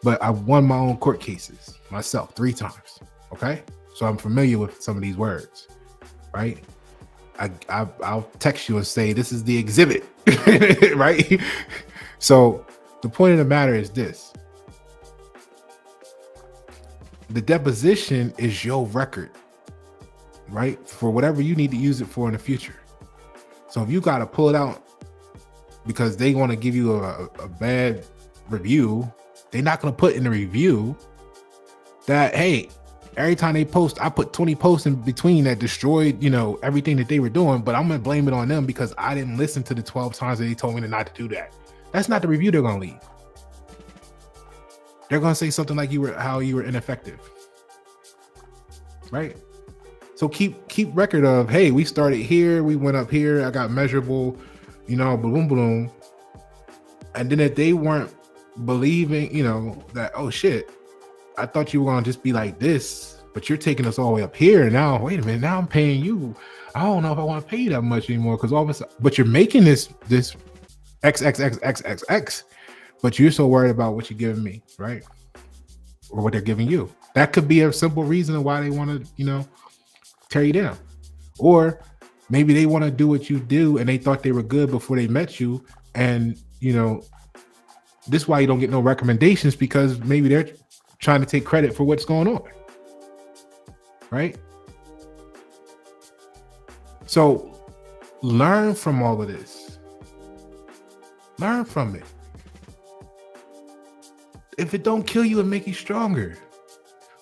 but I've won my own court cases myself 3 times. Okay? So I'm familiar with some of these words, right? I'll text you and say, this is the exhibit, right? So the point of the matter is this. The deposition is your record, right? For whatever you need to use it for in the future. So if you got to pull it out because they want to give you a bad review, they're not going to put in the review that, hey, every time they post, I put 20 posts in between that destroyed, everything that they were doing, but I'm going to blame it on them because I didn't listen to the 12 times that they told me not to do that. That's not the review they're going to leave. They're going to say something like how you were ineffective, right? So keep record of, hey, we started here, we went up here, I got measurable, boom, boom. And then if they weren't believing, that, oh shit, I thought you were going to just be like this, but you're taking us all the way up here. And now, wait a minute, now I'm paying you. I don't know if I want to pay you that much anymore because all of a sudden, but you're making this XXXXXX, but you're so worried about what you're giving me, right? Or what they're giving you. That could be a simple reason why they want to, tear you down. Or Maybe they want to do what you do and they thought they were good before they met you. And, this is why you don't get no recommendations, because maybe they're trying to take credit for what's going on. Right? So learn from all of this. Learn from it. If it don't kill you, it make you stronger.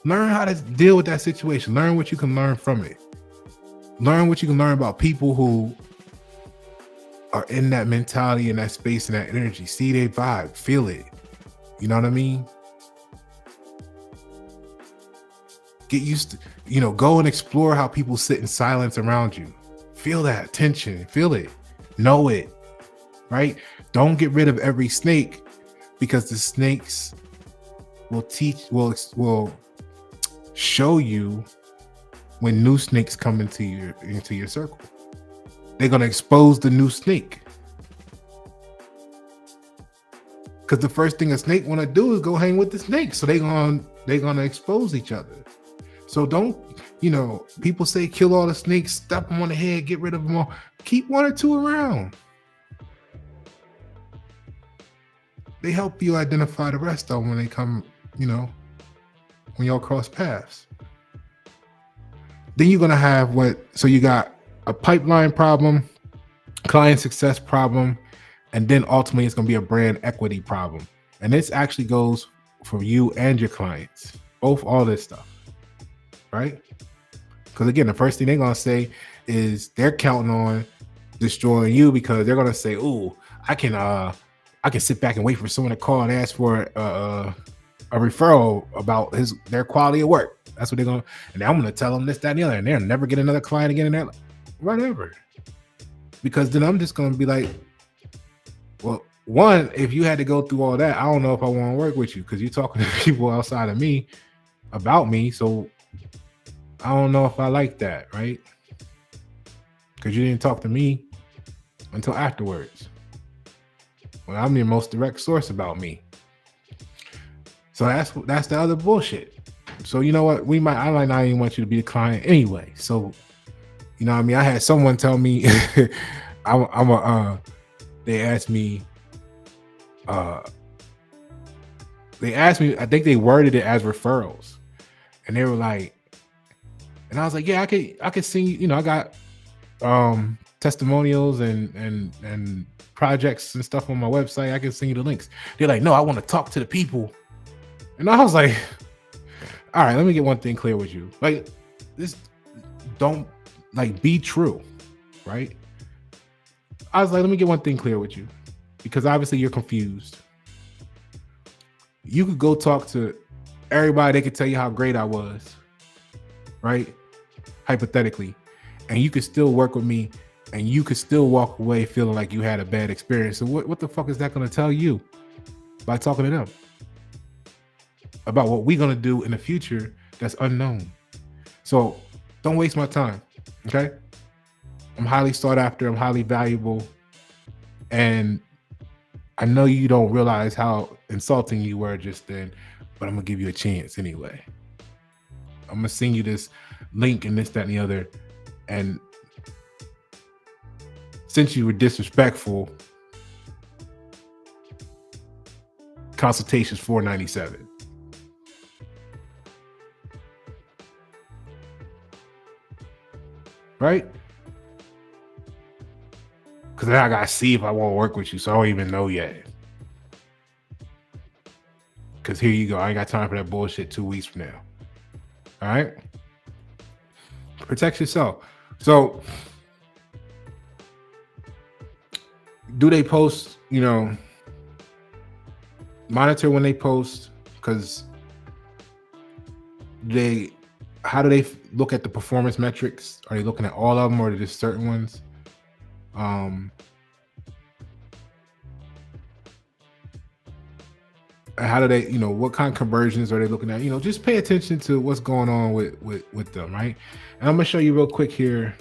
Learn how to deal with that situation. Learn what you can learn from it. Learn what you can learn about people who are in that mentality, in that space, and that energy. See their vibe, feel it. You know what I mean? Get used to, go and explore how people sit in silence around you. Feel that tension, feel it, know it, right? Don't get rid of every snake, because the snakes will show you when new snakes come into your circle. They're gonna expose the new snake, because the first thing a snake want to do is go hang with the snake. So they're gonna expose each other. So don't, people say kill all the snakes, step them on the head, get rid of them all. Keep one or two around. They help you identify the rest of them when they come, when y'all cross paths. Then you're going to have so you got a pipeline problem, client success problem, and then ultimately it's going to be a brand equity problem. And this actually goes for you and your clients, all this stuff, right? Because again, the first thing they're going to say is they're counting on destroying you, because they're going to say, "Ooh, I can sit back and wait for someone to call and ask for a referral about their quality of work." That's what they're going to, and I'm going to tell them this, that, and the other, and they'll never get another client again in their life. Whatever. Because then I'm just going to be like, well, one, if you had to go through all that, I don't know if I want to work with you, because you're talking to people outside of me about me. So I don't know if I like that, right? Because you didn't talk to me until afterwards. Well, I'm your most direct source about me. So that's the other bullshit. So you know what? I might not even want you to be the client anyway. So, you know what I mean? I had someone tell me, they asked me, I think they worded it as referrals. And they were like, and I was like, yeah, I could send you, I got testimonials and projects and stuff on my website. I can send you the links. They're like, no, I want to talk to the people. And I was like, all right, let me get one thing clear with you. Like, this, don't, like, be true, right? I was like, let me get one thing clear with you, because obviously you're confused. You could go talk to everybody. They could tell you how great I was, right? Hypothetically. And you could still work with me, and you could still walk away feeling like you had a bad experience. So what the fuck is that going to tell you by talking to them about what we're going to do in the future that's unknown? So don't waste my time, okay? I'm highly sought after. I'm highly valuable. And I know you don't realize how insulting you were just then, but I'm going to give you a chance anyway. I'm going to send you this link and this, that, and the other. And since you were disrespectful, consultation's $497. Right? Because then I gotta see if I want to work with you, so I don't even know yet. Because here you go, I ain't got time for that bullshit 2 weeks from now. All right? Protect yourself. So, do they post, monitor when they post? Because how do they look at the performance metrics? Are they looking at all of them, or just certain ones? How do they, what kind of conversions are they looking at? Just pay attention to what's going on with them, right? And I'm gonna show you real quick here,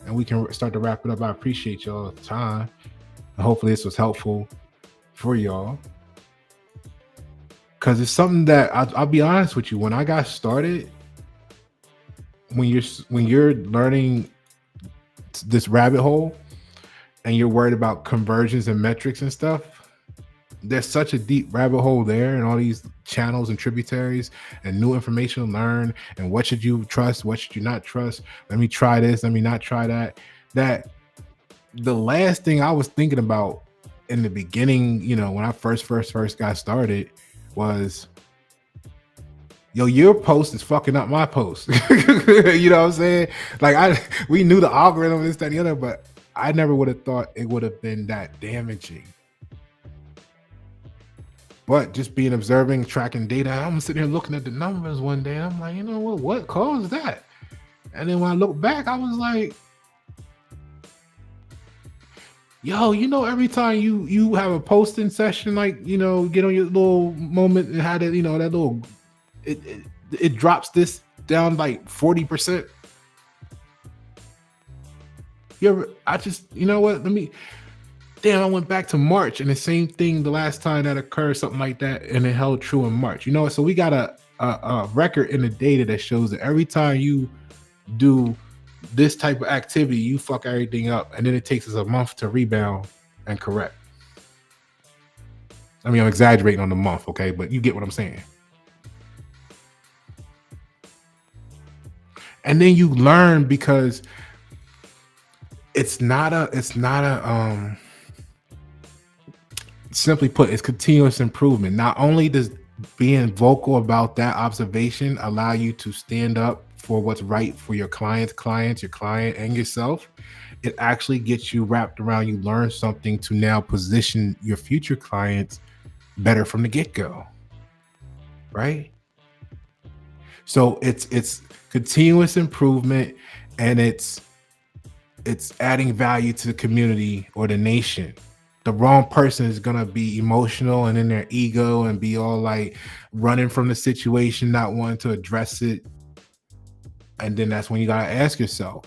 and we can start to wrap it up. I appreciate y'all's time, and hopefully this was helpful for y'all, because it's something that I'll be honest with you. When I got started, when you're learning this rabbit hole and you're worried about conversions and metrics and stuff, there's such a deep rabbit hole there and all these channels and tributaries and new information to learn and what should you trust, what should you not trust, let me try this, let me not try that, that the last thing I was thinking about in the beginning, when I first got started was, yo, your post is fucking up my post. You know what I'm saying? Like we knew the algorithm, this, that, and the other, but I never would have thought it would have been that damaging. But just being observing, tracking data, I'm sitting here looking at the numbers one day, and I'm like, what caused that? And then when I look back, I was like, yo, every time you have a posting session, like, get on your little moment and had it, that little, it drops this down like 40%. I went back to March and the same thing the last time that occurred, something like that, and it held true in March. So we got a record in the data that shows that every time you do this type of activity, you fuck everything up, and then it takes us a month to rebound and correct. I mean, I'm exaggerating on the month, okay, but you get what I'm saying. And then you learn, because it's not a simply put, it's continuous improvement. Not only does being vocal about that observation allow you to stand up for what's right for your clients, your client, and yourself, it actually gets you wrapped around. You learn something to now position your future clients better from the get-go, right? So it's continuous improvement, and it's adding value to the community or the nation. The wrong person is gonna be emotional and in their ego and be all like running from the situation, not wanting to address it. And then that's when you gotta ask yourself,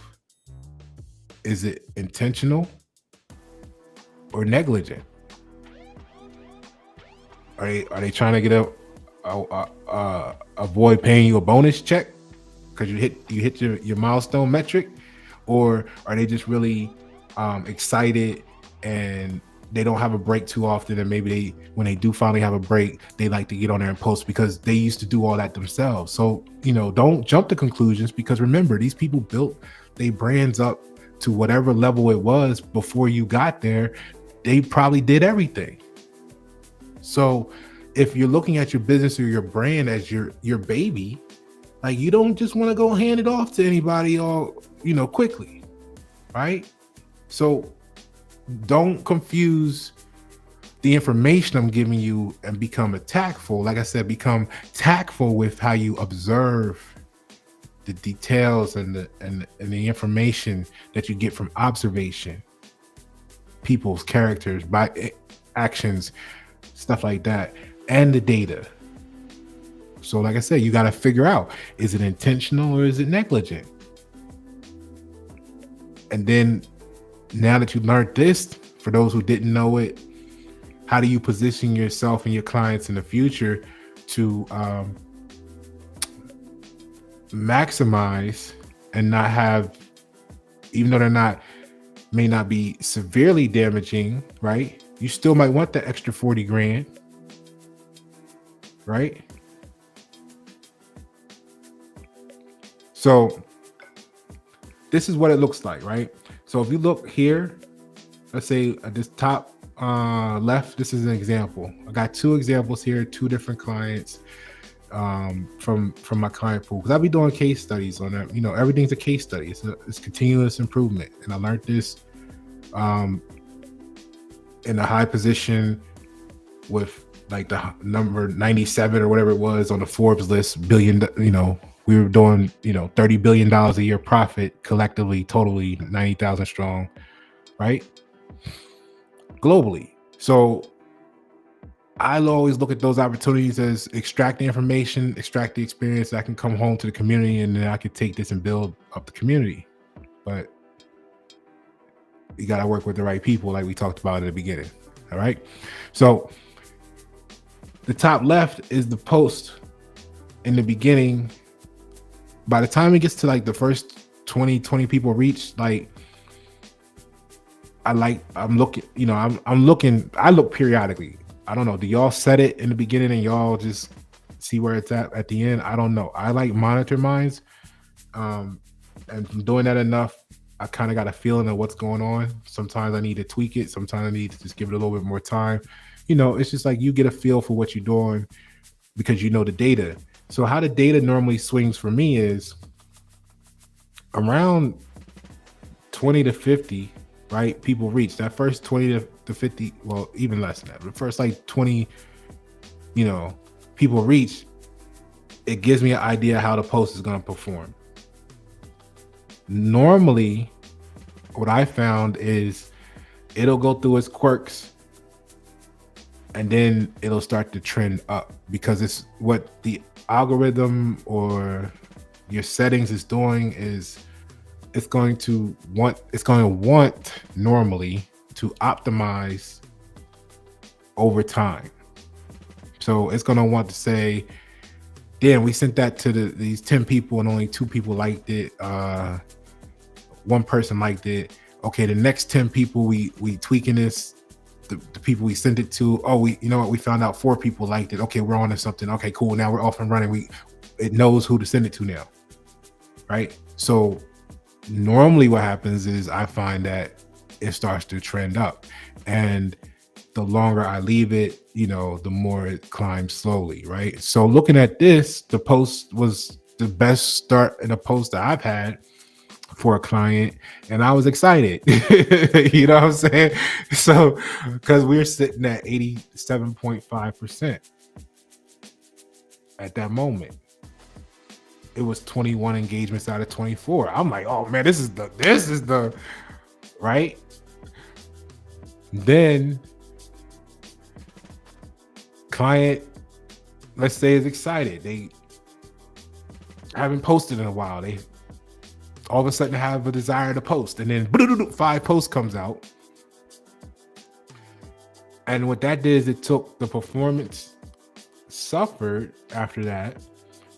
is it intentional or negligent? Are they trying to get avoid paying you a bonus check because you hit your milestone metric, or are they just really excited and they don't have a break too often, and maybe when they do finally have a break, they like to get on there and post because they used to do all that themselves? So don't jump to conclusions, because remember, these people built their brands up to whatever level it was before you got there. They probably did everything. So if you're looking at your business or your brand as your baby, like, you don't just want to go hand it off to anybody all quickly, right? So don't confuse the information I'm giving you and become tactful. Like I said, become tactful with how you observe the details and the information that you get from observation, people's characters, by actions, stuff like that, and the data. So like I said, you got to figure out, is it intentional or is it negligent? And then now that you learned this, for those who didn't know it, how do you position yourself and your clients in the future to maximize and not have, even though may not be severely damaging, right? You still might want that extra 40 grand, right? So this is what it looks like, right? So if you look here, let's say at this top left, this is an example. I got two examples here, two different clients from my client pool, because I'll be doing case studies on that. Everything's a case study. It's continuous improvement. And I learned this in a high position with like the number 97 or whatever it was on the Forbes list, billion, we were doing, $30 billion a year profit collectively, totally 90,000 strong, right? Globally. So I'll always look at those opportunities as extract the information, extract the experience that I can come home to the community, and then I could take this and build up the community. But you got to work with the right people, like we talked about at the beginning. All right. So the top left is the post in the beginning. By the time it gets to like the first 20 people reach, like I'm looking, I'm looking, I look periodically. I don't know. Do y'all set it in the beginning and y'all just see where it's at the end? I don't know. I like monitor mines. Um, and from doing that enough, I kind of got a feeling of what's going on. Sometimes I need to tweak it. Sometimes I need to just give it a little bit more time. It's just like you get a feel for what you're doing because you know the data. So how the data normally swings for me is around 20 to 50, right? People reach that first 20 to 50, well, even less than that. The first like 20, people reach, it gives me an idea how the post is going to perform. Normally, what I found is it'll go through its quirks and then it'll start to trend up because it's what the algorithm or your settings is doing is it's going to want normally to optimize over time. So it's going to want to say, damn, we sent that to these 10 people and only 2 people liked it. 1 person liked it. Okay, the next 10 people we tweaking this. The people we sent it to. Oh, we found out 4 people liked it. Okay, we're on to something. Okay, cool. Now we're off and running. It knows who to send it to now, right? So normally what happens is I find that it starts to trend up, and the longer I leave it, the more it climbs slowly, right? So looking at this, the post was the best start in a post that I've had for a client, and I was excited. You know what I'm saying? So because we're sitting at 87.5% at that moment. It was 21 engagements out of 24. I'm like, oh man, this is the right. Then client, let's say, is excited. They haven't posted in a while. They all of a sudden have a desire to post, and then 5 posts comes out. And what that did is it took the performance suffered after that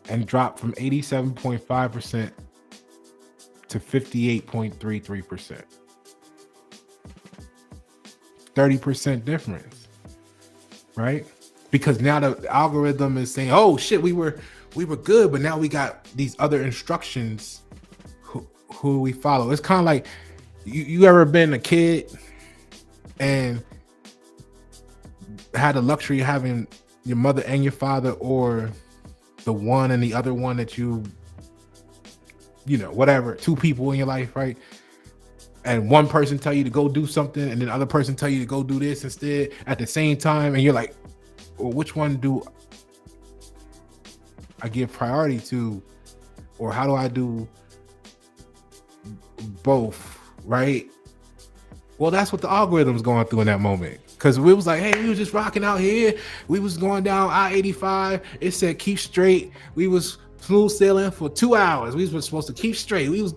and dropped from 87.5% to 58.33%. 30% difference, right? Because now the algorithm is saying, oh shit, we were good, but now we got these other instructions who we follow. It's kind of like you ever been a kid and had the luxury of having your mother and your father, or the one and the other one that whatever, 2 people in your life, right? And one person tell you to go do something, and then the other person tell you to go do this instead at the same time, and you're like, well, which one do I give priority to, or how do I do both, right? Well, that's what the algorithm's going through in that moment. Because we was like, hey, we was just rocking out here. We was going down I-85. It said keep straight. We was smooth sailing for 2 hours. We was supposed to keep straight. We was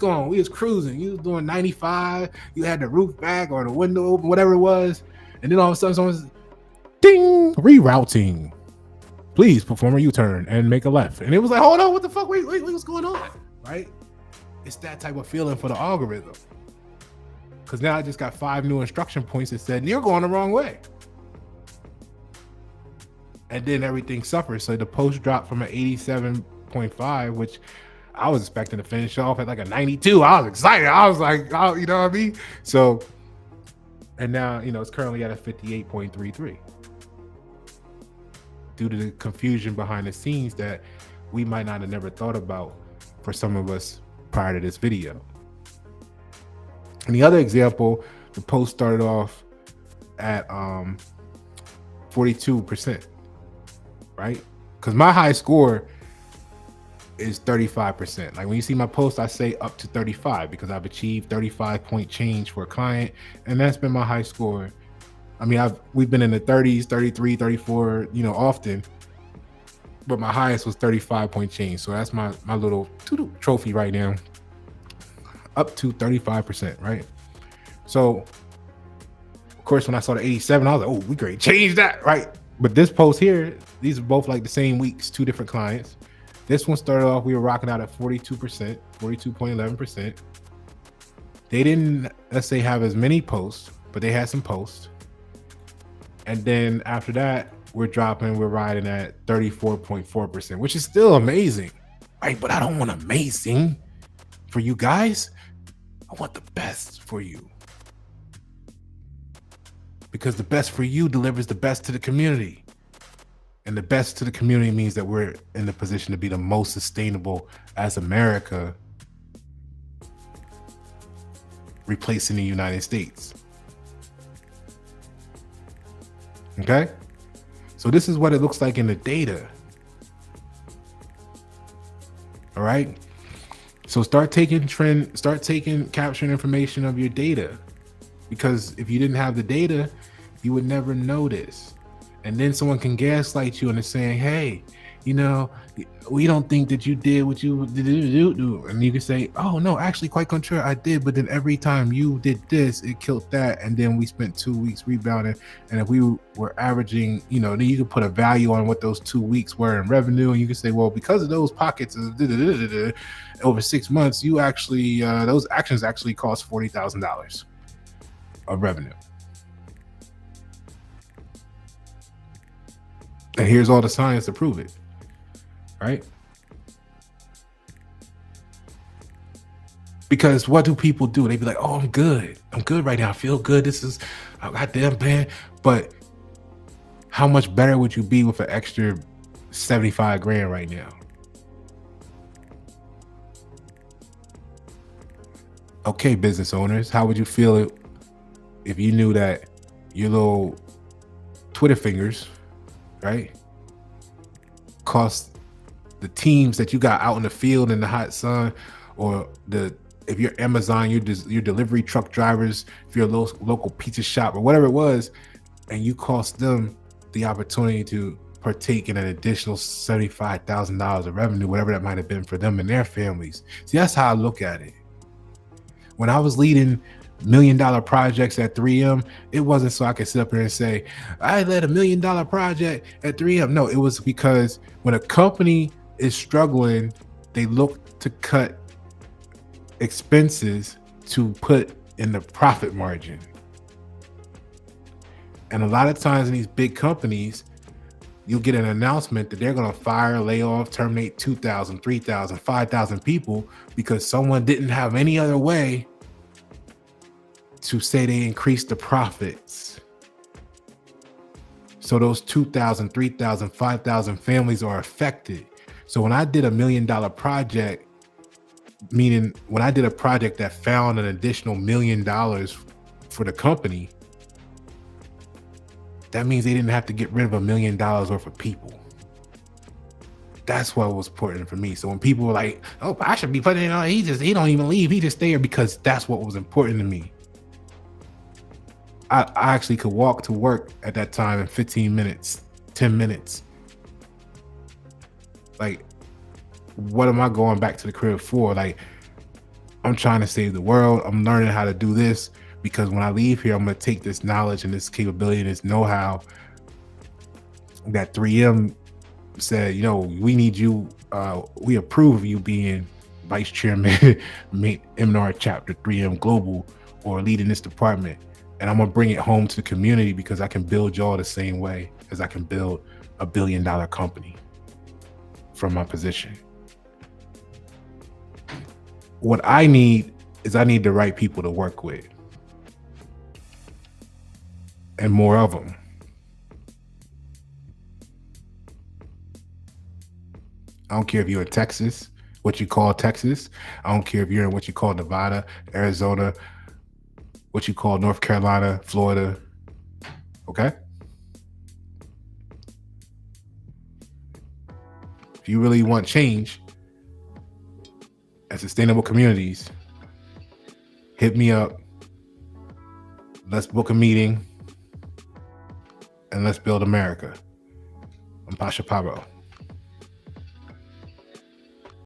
cruising. You was doing 95. You had the roof back or the window open, whatever it was. And then all of a sudden someone was, ding, rerouting. Please perform a U-turn and make a left. And it was like, hold on, what the fuck? Wait, what's going on? Right? It's that type of feeling for the algorithm. Because now I just got 5 new instruction points that said, you're going the wrong way. And then everything suffers. So the post dropped from an 87.5, which I was expecting to finish off at like a 92. I was excited. I was like, oh, you know what I mean? So, and now, it's currently at a 58.33. Due to the confusion behind the scenes that we might not have never thought about for some of us prior to this video. And the other example, the post started off at 42%, right? Because my high score is 35%. Like when you see my post, I say up to 35 because I've achieved 35-point change for a client, and that's been my high score. I mean, we've been in the 30s, 33, 34, often, but my highest was 35-point change. So that's my little trophy right now. Up to 35%, right? So, of course, when I saw the 87, I was like, oh, we great, change that, right? But this post here, these are both like the same weeks, 2 different clients. This one started off, we were rocking out at 42%, 42.11%. They didn't, let's say, have as many posts, but they had some posts. And then after that, we're riding at 34.4%, which is still amazing, right? But I don't want amazing for you guys. I want the best for you. Because the best for you delivers the best to the community. And the best to the community means that we're in the position to be the most sustainable as America, replacing the United States. Okay? So this is what it looks like in the data. All right? So start capturing information of your data. Because if you didn't have the data, you would never know this. And then someone can gaslight you and they're saying, hey, we don't think that you did what you did. And you can say, oh, no, actually, quite contrary, I did. But then every time you did this, it killed that. And then we spent 2 weeks rebounding. And if we were averaging, then you could put a value on what those 2 weeks were in revenue. And you can say, well, because of those pockets of over 6 months, you actually, those actions actually cost $40,000 of revenue. And here's all the science to prove it, right? Because what do people do? They be like, oh, I'm good right now. I feel good. This is a goddamn plan. But how much better would you be with an extra 75 grand right now? Okay, business owners, how would you feel if you knew that your little Twitter fingers, right, cost the teams that you got out in the field in the hot sun, or if you're Amazon, your delivery truck drivers, if you're a local pizza shop or whatever it was, and you cost them the opportunity to partake in an additional $75,000 of revenue, whatever that might have been for them and their families. See, that's how I look at it. When I was leading $1 million projects at 3M, it wasn't so I could sit up here and say, I led $1 million project at 3M. No, it was because when a company is struggling, they look to cut expenses to put in the profit margin. And a lot of times in these big companies, you'll get an announcement that they're going to fire, lay off, terminate 2,000, 3,000, 5,000 people because someone didn't have any other way to say they increased the profits. So those 2,000, 3,000, 5,000 families are affected. So when I did $1 million project, meaning when I did a project that found an additional $1 million for the company, that means they didn't have to get rid of $1 million worth of people. That's what was important for me. So when people were like, oh, I should be putting it on, he don't even leave, he just stay here, because that's what was important to me. I actually could walk to work at that time in 15 minutes, 10 minutes. Like, what am I going back to the crib for? Like, I'm trying to save the world. I'm learning how to do this because when I leave here, I'm going to take this knowledge and this capability and this know-how that 3M said, we need you. We approve of you being vice chairman, M&R chapter 3M Global, or leading this department. And I'm going to bring it home to the community because I can build y'all the same way as I can build a $1 billion company from my position. What I need is the right people to work with, and more of them. I don't care if you're in Texas, what you call Texas. I don't care if you're in what you call Nevada, Arizona, what you call North Carolina, Florida. Okay? If you really want change and sustainable communities, hit me up. Let's book a meeting and let's build America. I'm Pasha Paroh.